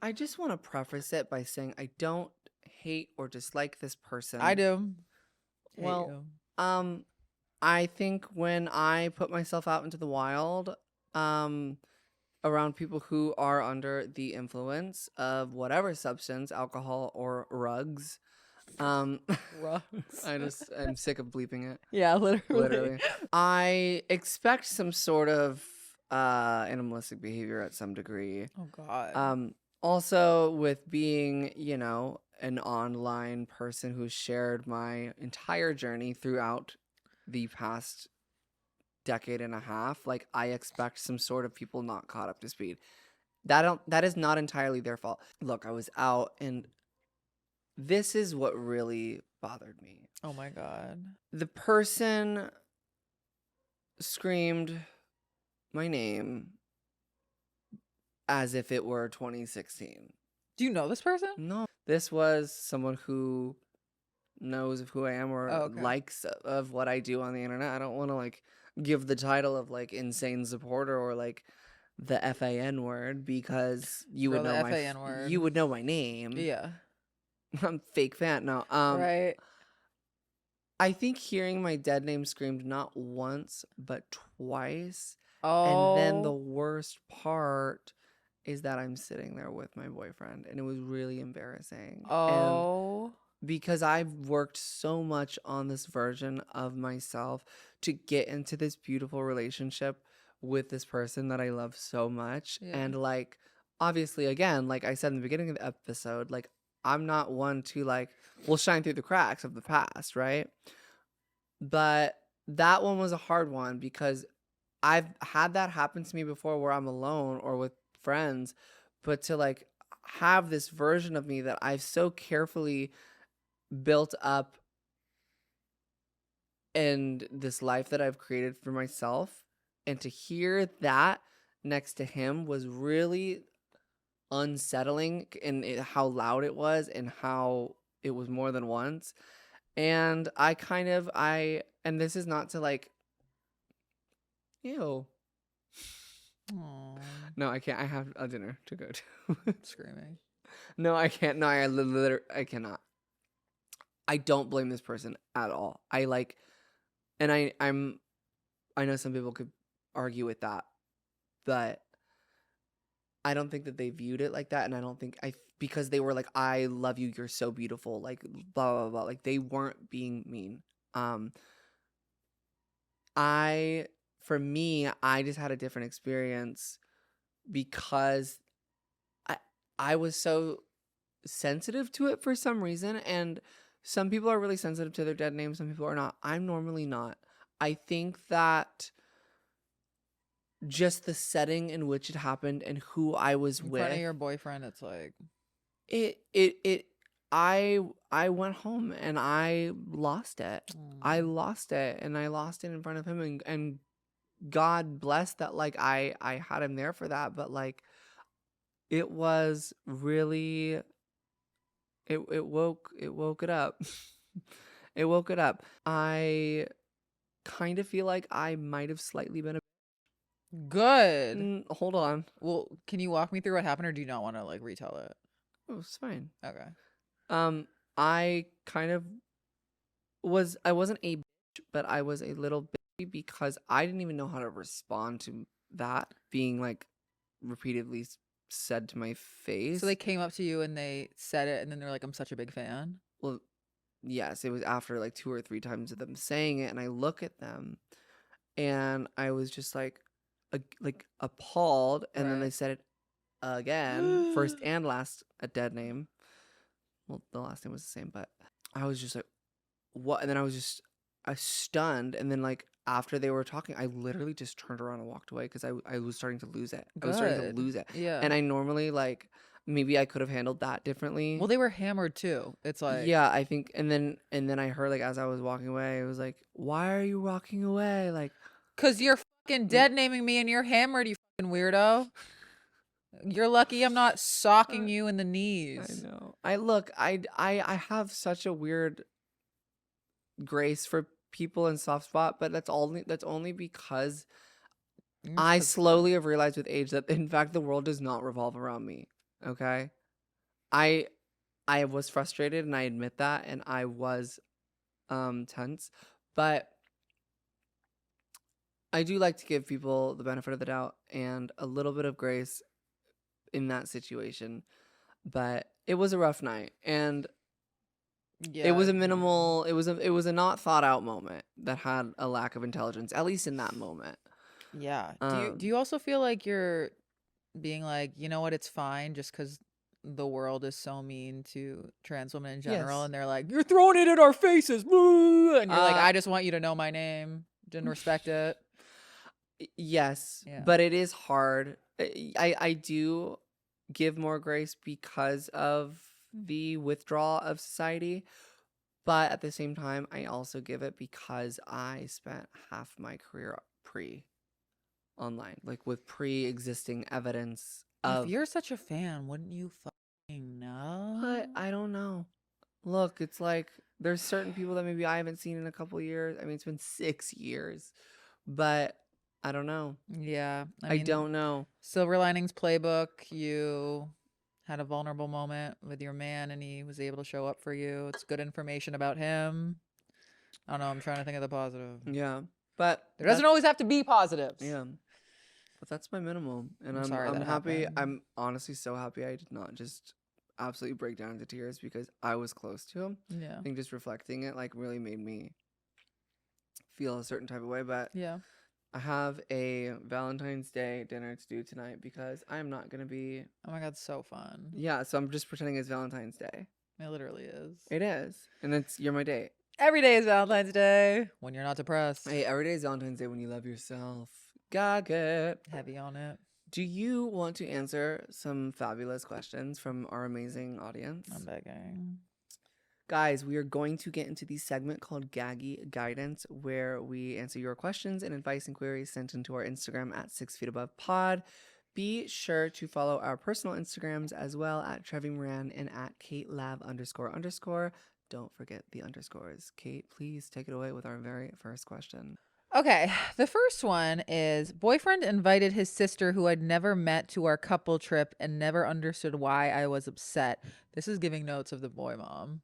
I just want to preface it by saying I don't hate or dislike this person. I do. Hate Well, you. I think when I put myself out into the wild, around people who are under the influence of whatever substance, alcohol or rugs, Rugs. I'm sick of bleeping it. Yeah, Literally. I expect some sort of animalistic behavior at some degree. Oh God. Also with being, an online person who shared my entire journey throughout the past decade and a half, like I expect some sort of people not caught up to speed. That is not entirely their fault. Look, I was out, and this is what really bothered me. Oh my God. The person screamed my name as if it were 2016. Do you know this person? No. This was someone who knows of who I am or likes of what I do on the internet. I don't want to like give the title of like insane supporter or like the FAN word because you would know FAN word. you would know my name. Yeah. I'm fake fan. No. Right. I think hearing my dead name screamed not once but twice. And then the Oh. worst part is that I'm sitting there with my boyfriend, and it was really embarrassing. And Oh. because I've worked so much on this version of myself to get into this beautiful relationship with this person that I love so much. Yeah. And like, obviously, again, like I said in the beginning of the episode, like, I'm not one to like, will shine through the cracks of the past, right? But that one was a hard one because I've had that happen to me before where I'm alone or with friends, but to like have this version of me that I've so carefully built up and this life that I've created for myself, and to hear that next to him was really unsettling in how loud it was and how it was more than once. And and this is not to like, ew. Oh. No, I can't. I have a dinner to go to. Screaming. No, I can't. No, I literally, I cannot. I don't blame this person at all. I like, and I know some people could argue with that, but I don't think that they viewed it like that. And I don't think because they were like, I love you. You're so beautiful. Like, blah, blah, blah. Like, they weren't being mean. Um, for me, I just had a different experience because I, I was so sensitive to it for some reason. And some people are really sensitive to their dead names. Some people are not. I'm normally not. I think that just the setting in which it happened and who I was In front of with, your boyfriend, it's like, it I went home and I lost it. I mm, lost it, and I lost it in front of him, and God bless that, like, I had him there for that. But like, it was really, it woke it up. It woke it up. I kind of feel like I might have slightly been a good. hold on. Well, can you walk me through what happened, or do you not want to like retell it? Oh, it's fine. Okay. I kind of I wasn't a bitch, but I was a little bitchy because I didn't even know how to respond to that being like repeatedly said to my So face. they came up to you and they said it, and then they're like, "I'm such a big fan." Well, yes, it was after like 2 or 3 times of them saying it, and I look at them and I was just like appalled, and then they Right. said it again, first and last, a dead name. Well, the last name was the same, but I was just like, what? And then I stunned, and then like after they were talking, I literally just turned around and walked away because I was starting to lose it. I was starting to Good. lose it. Yeah. And I normally like, maybe I could have handled that Well, differently. they were hammered too. It's like, Yeah, I think. And then I heard, like, as I was walking away, it was like, why are you walking away? Like, 'cause you're fucking mm, dead naming me and you're hammered, you fucking weirdo. You're lucky I'm not socking I, you in the I knees. know. I have such a weird grace for people in soft spot, but that's only because It's I 'cause yeah. slowly have realized with age that in fact the world does not revolve around me. Okay? I I was frustrated, and I admit that, and I was tense, but I do like to give people the benefit of the doubt and a little bit of grace in that situation. But it was a rough night, and it Yeah, was I a can imagine. minimal, it was a not thought out moment that had a lack of intelligence, at least in that moment. Yeah. Do Um you also feel like you're being like, you know what, it's fine just because the world is so mean to trans women in general, yes. and they're like, you're throwing it in our faces, boo! And you're like, Uh I just want you to know my name. Didn't respect it. yes, Yeah. but it is hard. I do give more grace because of the withdrawal of society, but at the same time, I also give it because I spent half my career pre online, like with pre-existing evidence If of. you're such a fan, wouldn't you fucking But know? I don't know. Look, it's like there's certain people that maybe I haven't seen in a couple years. I mean, it's been 6 years, but I don't know. Yeah. I I mean, don't know. Silver Linings Playbook, you had a vulnerable moment with your man and he was able to show up for you. It's good information about him. I don't know. I'm trying to think of the positive. Yeah, but There doesn't always have to be positives. Yeah, but that's my minimal, and I'm sorry I'm that happy. happened. I'm honestly so happy I did not just absolutely break down into tears because I was close to him. Yeah. I think just reflecting it like really made me feel a certain type of way. But Yeah. I have a Valentine's Day dinner to do tonight because I'm not gonna be. Oh my God, so fun. Yeah, so I'm just pretending it's Valentine's Day. It literally is. It is, and you're my date. Every day is Valentine's Day when you're not depressed. Hey, every day is Valentine's Day when you love yourself. Got it. Heavy on it. Do you want to answer some fabulous questions from our amazing audience? I'm begging. Guys, we are going to get into the segment called Gaggy Guidance, where we answer your questions and advice and queries sent into our Instagram at 6 feet above pod. Be sure to follow our personal Instagrams as well at Trevi Moran and at KateLab__. Don't forget the underscores. Kate, please take it away with our very first question. Okay, the first one is boyfriend invited his sister who I'd never met to our couple trip and never understood why I was upset. This is giving notes of the boy mom.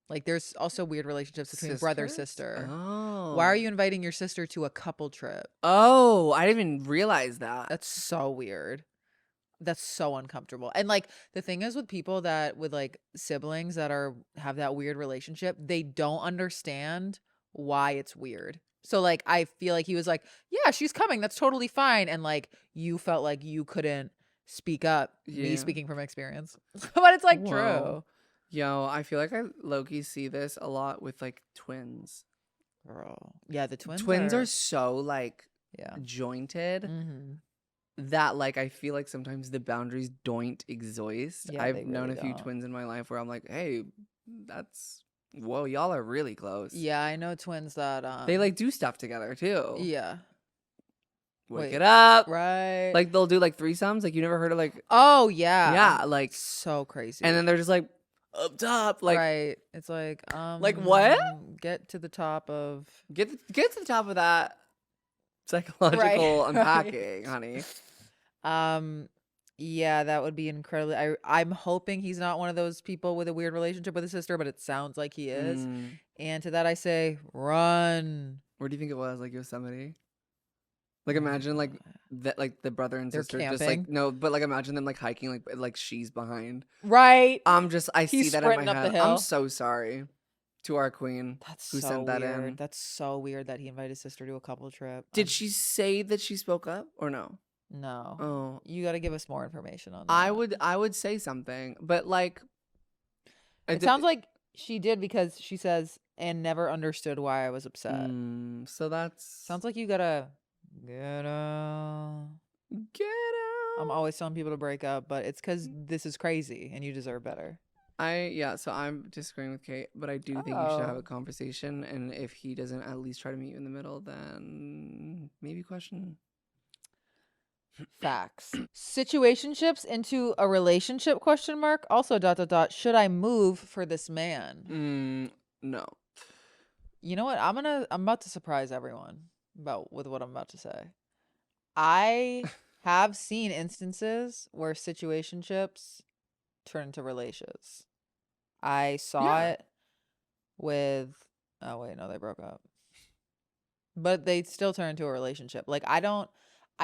Like there's also weird relationships between brother sister. Oh. Why are you inviting your sister to a couple trip? Oh, I didn't even realize that. That's so weird. That's so uncomfortable. And like the thing is with people that with like siblings that have that weird relationship, they don't understand why it's weird. So like I feel like he was like, "Yeah, she's coming. That's totally fine." And like you felt like you couldn't speak up. Me Yeah. speaking from experience. But it's like Whoa. true. Yo, I feel like I low-key see this a lot with like twins. Girl. Yeah, the twins are so like yeah. jointed Mm-hmm. that like I feel like sometimes the boundaries don't exist. Yeah, I've they known really a few don't. twins in my life where I'm like, hey, whoa, y'all are really close. Yeah, I know twins that They like do stuff together too. yeah. Wake Wait, it up. right. Like they'll do like threesomes. Like you never heard of like Oh yeah. yeah, like So crazy. and then they're just like up top, like right. It's like what? Get to the top of Get to the top of that psychological unpacking, honey. Yeah, that would be incredibly I'm hoping he's not one of those people with a weird relationship with his sister, but it sounds like he is. And to that I say, run. Where do you think it was? Like Yosemite? Like imagine like that, like the brother and They're sister just camping. like no, but like imagine them like hiking, like she's behind. Right. I see He's that in my sprinting up head. the hill. I'm so sorry to our queen That's who so sent that weird. in. That's so weird that he invited his sister to a couple trip. Did she say that she spoke up or no? No. Oh, You got to give us more information on that. I would say something, but like it sounds like she did because she says and never understood why I was upset. So that's Sounds like you gotta get out. Get out. I'm always telling people to break up, but it's because this is crazy and you deserve better. So I'm disagreeing with Kate, but I do think you should have a conversation, and if he doesn't at least try to meet you in the middle, then maybe question. Facts. Situationships into a relationship ? Also ... Should I move for this man? No. You know what? I'm about to surprise everyone with what I'm about to say. I have seen instances where situationships turn into relations. I saw it with oh wait, no, they broke up. But they still turn into a relationship. Like I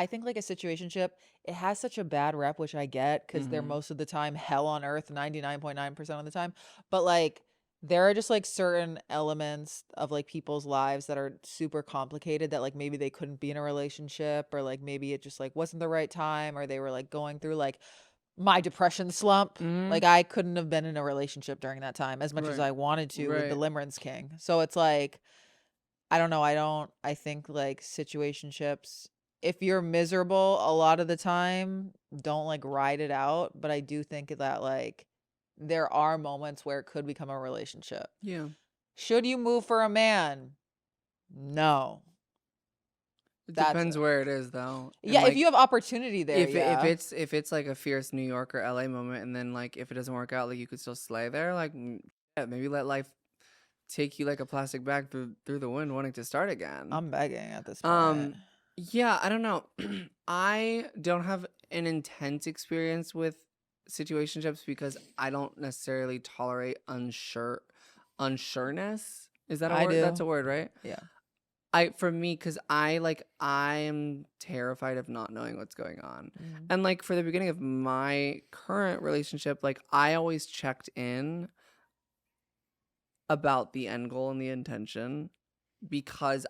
think like a situationship, it has such a bad rep, which I get because they're most of the time hell on earth 99.9% of the time. But like there are just like certain elements of like people's lives that are super complicated that like maybe they couldn't be in a relationship, or like maybe it just like wasn't the right time, or they were like going through like my depression slump. Like I couldn't have been in a relationship during that time as much as I wanted to with the Limerence King. So it's like, I don't know. I think like situationships, if you're miserable a lot of the time, don't like ride it out. But I do think that like there are moments where it could become a relationship. Yeah. Should you move for a man? No. It depends where it is though. And Yeah, like, if you have opportunity there, if it's like a fierce New York or LA moment, and then like if it doesn't work out, like you could still slay there. Like maybe let life take you like a plastic bag through the wind, wanting to start again. I'm begging at this point. Yeah, I don't know. I don't have an intense experience with situationships because I don't necessarily tolerate unsureness. Is that a I word? That's do. a word, right? Yeah. For me, because I am terrified of not knowing what's going on. Mm. And like for the beginning of my current relationship, like I always checked in about the end goal and the intention because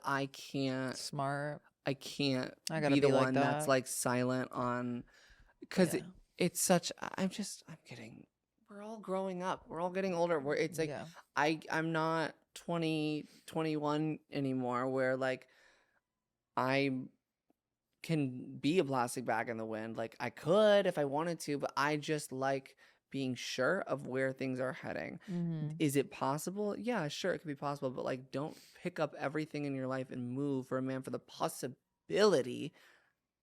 Smart. I can't I gotta be the be like one that's that. like silent on because Yeah. it's such I'm getting we're all growing up. We're all getting older. It's like Yeah. I'm not 20 21 anymore where like I can be a plastic bag in the wind. Like I could if I wanted to, but I just like being sure of where things are heading. Mm-hmm. Is it possible? Yeah, sure, it could be possible, but like don't pick up everything in your life and move for a man for the possibility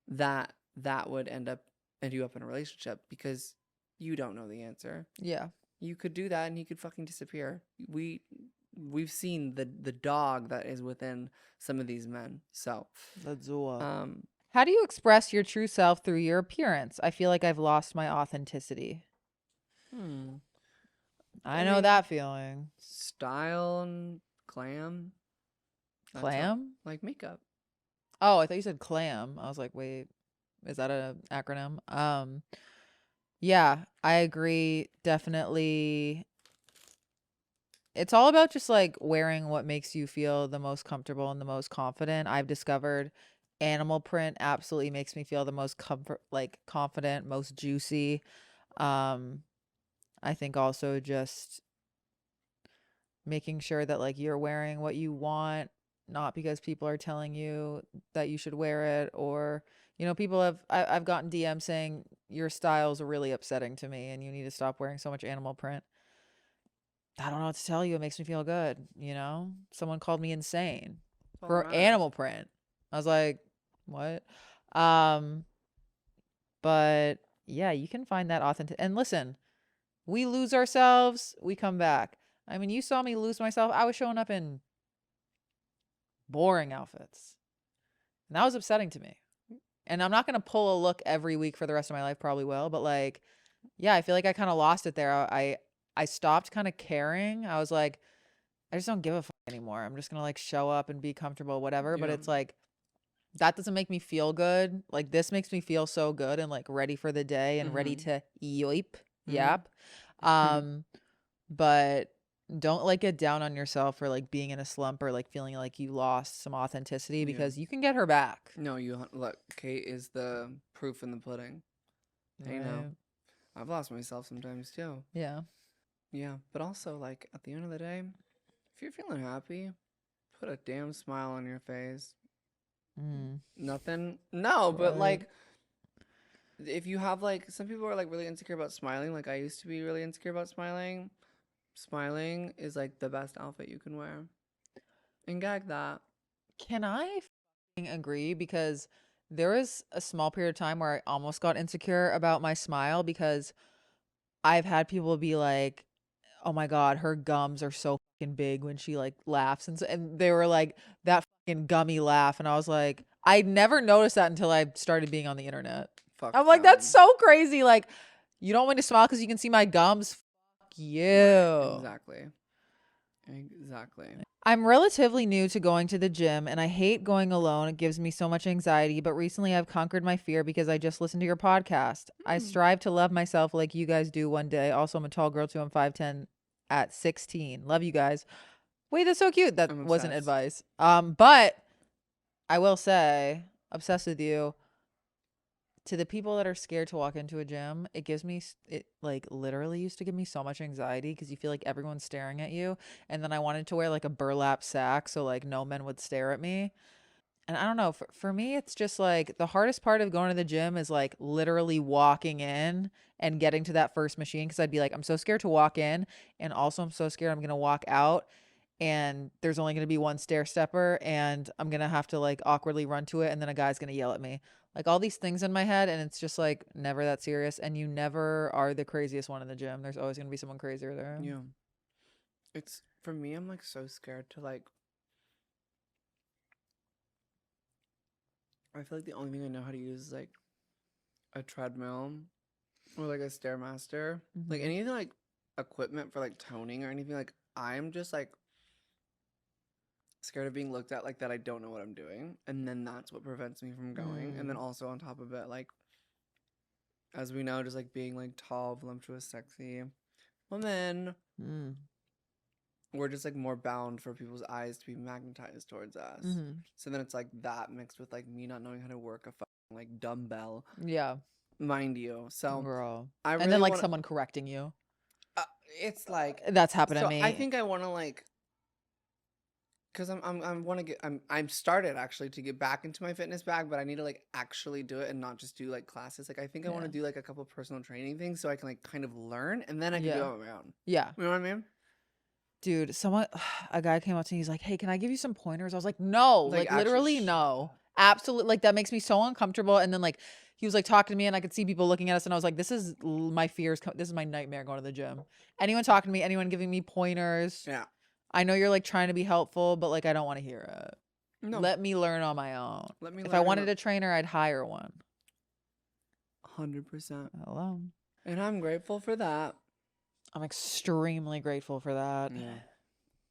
that that would end you up in a relationship because you don't know the answer. Yeah. You could do that and he could fucking disappear. We've seen the dog that is within some of these men. So, Let's do it. um How do you express your true self through your appearance? I feel like I've lost my authenticity. hmm I I know mean, that feeling. style and glam. That's all. Clam? Like makeup. Oh, I thought you said clam. I was like, wait, is that an acronym? Yeah, I agree. Definitely. It's all about just like wearing what makes you feel the most comfortable and the most confident. I've discovered animal print absolutely makes me feel the most confident, most juicy. Um, I think also just making sure that like you're wearing what you want, not because people are telling you that you should wear it, or I've gotten DMs saying your style's really upsetting to me and you need to stop wearing so much animal print. I don't know what to tell you. It makes me feel good, you know? Someone called me insane That's all that for matters. animal print. I was like, what? Um, but yeah, you can find that authentic. And listen, we lose ourselves, we come back. I mean, you saw me lose myself. I was showing up in boring outfits. And that was upsetting to me. And I'm not going to pull a look every week for the rest of my life, probably will, but like, yeah, I feel like I kind of lost it there. I stopped kind of caring. I was like, I just don't give a fuck anymore. I'm just going to like show up and be comfortable, whatever. But Yeah. it's like, that doesn't make me feel good. Like, this makes me feel so good and like ready for the day and ready Mhm. to Mhm. yap. Um, but don't like get down on yourself for like being in a slump or like feeling like you lost some authenticity Yeah. because you can get her back. No, look, Kate is the proof in the pudding. Hey now. Right. I've lost myself sometimes too. Yeah. Yeah, but also like at the end of the day, if you're feeling happy, put a damn smile on your face. Mm, Nothing. No, but right. like if you have like some people are like really insecure about smiling, like I used to be really insecure about smiling. Smiling is like the best outfit you can wear. And gag that. Can I agree? Because there was a small period of time where I almost got insecure about my smile because I've had people be like, "Oh my God, her gums are so fucking big when she like laughs," and they were like that fucking gummy laugh, and I was like, I never noticed that until I started being on the internet. Fuck I'm like, that's them. so crazy. Like, you don't want me to smile because you can see my gums. Fuck Right, you. exactly. Exactly. I'm relatively new to going to the gym and I hate going alone. It gives me so much anxiety, but recently I've conquered my fear because I just listened to your podcast. I Hmm. strive to love myself like you guys do one day. Also, I'm a tall girl too. I'm 5'10" at 16. Love you guys. Wait, that's so cute. That I'm wasn't obsessed. advice. But I will say, obsessed with you. To the people that are scared to walk into a gym, it like literally used to give me so much anxiety because you feel like everyone's staring at you. And then I wanted to wear like a burlap sack so like no men would stare at me. And I don't know, for me, it's just like the hardest part of going to the gym is like literally walking in and getting to that first machine. Cause I'd be like, I'm so scared to walk in. And also, I'm so scared I'm going to walk out and there's only going to be one stair stepper and I'm going to have to like awkwardly run to it. And then a guy's going to yell at me. Like all these things in my head. And it's just like never that serious. And you never are the craziest one in the gym. There's always going to be someone crazier there. Yeah. It's for me, I'm like so scared to like I feel like the only thing I know how to use is like a treadmill Or like a Stairmaster. Like anything like equipment for like toning or anything. Like I'm just like scared of being looked at like that. I don't know what I'm doing. And then that's what prevents me from going. And then also on top of it, like, as we know, just like being like tall, voluptuous, sexy women, we're just like more bound for people's eyes to be magnetized towards us. So then it's like that mixed with like me not knowing how to work a fucking like dumbbell. Yeah. Mind you. So Girl. I really and then like wanna, someone correcting you. it's like That's happened to me. I think I want to like, because I'm started actually to get back into my fitness bag, but I need to like actually do it and not just do like classes. Like I think I want to do like a couple personal training things so I can like kind of learn and then I can do it on my own. Yeah. You know what I mean? Dude, a guy came up to me. He's like, "Hey, can I give you some pointers?" I was like, "No, like literally no, absolutely." Like that makes me so uncomfortable. And then like he was like talking to me, and I could see people looking at us, and I was like, "This is my fears. This is my nightmare going to the gym." Anyone talking to me, anyone giving me pointers. Yeah. I know you're like trying to be helpful, but like I don't want to hear it. No. Let me learn on my own. Let me. If I wanted a trainer, I'd hire one. 100%. Hello. And I'm grateful for that. I'm extremely grateful for that. Yeah.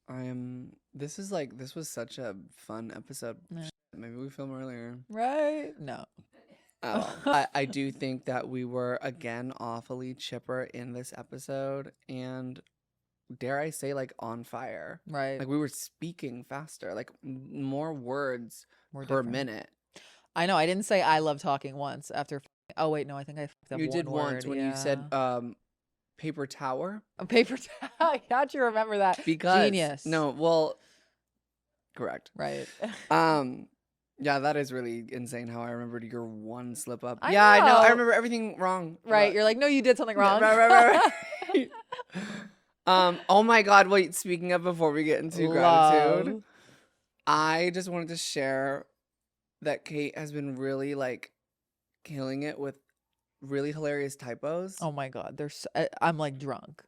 I am. This was such a fun episode. Shit, maybe we film earlier. Right? No. I do think that we were again awfully chipper in this episode and dare I say like on fire. Right. Like we were speaking faster, like more words per minute. I know. I didn't say I love talking once after. Oh wait, no. I think I fucked up. You did one once word, when you said paper tower. A paper towel. How'd you remember that? Because genius. No, well, correct. Right. Yeah, that is really insane how I remembered your one slip up. I know. I remember everything wrong. Right. You're like, no, you did something wrong. Right. Oh my God. Wait, speaking of before we get into gratitude, I just wanted to share that Kate has been really like killing it with really hilarious typos. Oh my God. I'm like drunk.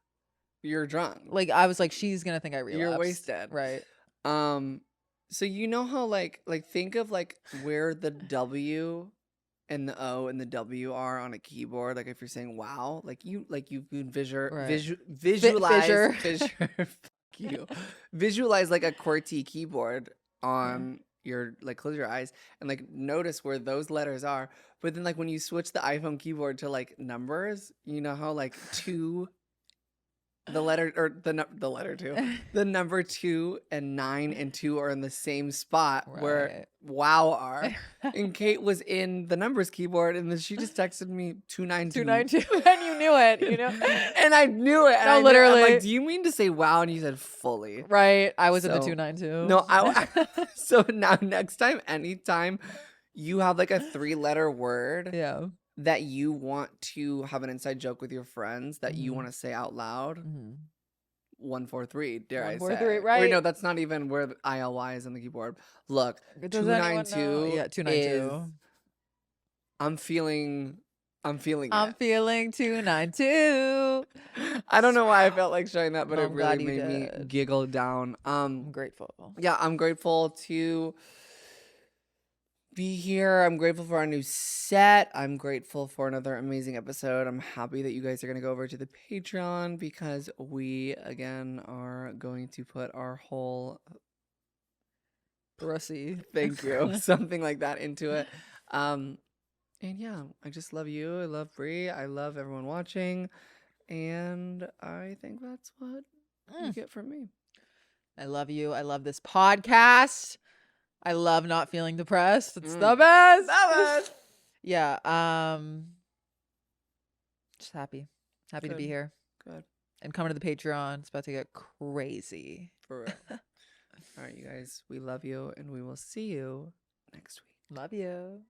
You're drunk. Like I was like, she's gonna think I relapsed. You're wasted. Right. So you know how like think of like where the W and the O and the W are on a keyboard. Like if you're saying wow, like you can visualize fuck you. Visualize like a QWERTY keyboard on your like close your eyes and like notice where those letters are. But then like when you switch the iPhone keyboard to like numbers, you know how like the number 2 and 9 and 2 are in the same spot where wow are. And Kate was in the numbers keyboard and then she just texted me 292. 292 and you knew it, you know? And I knew it. No, literally. I'm like, do you mean to say wow? And you said fully. Right. I was in the 292. No, so now next time, anytime you have like a 3-letter word. Yeah. That you want to have an inside joke with your friends that you want to say out loud. 143, dare I say. 143, right? Wait, no, that's not even where the ILY is on the keyboard. Look, 292. Yeah, 292. I'm feeling I'm feeling 292. I don't know why I felt like showing that, but it really made me giggle down. I'm grateful. Yeah, I'm grateful to be here. I'm grateful for our new set. I'm grateful for another amazing episode. I'm happy that you guys are going to go over to the Patreon because we again are going to put our whole Russie. Thank you. Something like that into it. And yeah, I just love you. I love Brie. I love everyone watching. And I think that's what you get from me. I love you. I love this podcast. I love not feeling depressed. It's the best. The best. Yeah. Just happy to be here. Good. And coming to the Patreon. It's about to get crazy. For real. All right, you guys. We love you, and we will see you next week. Love you.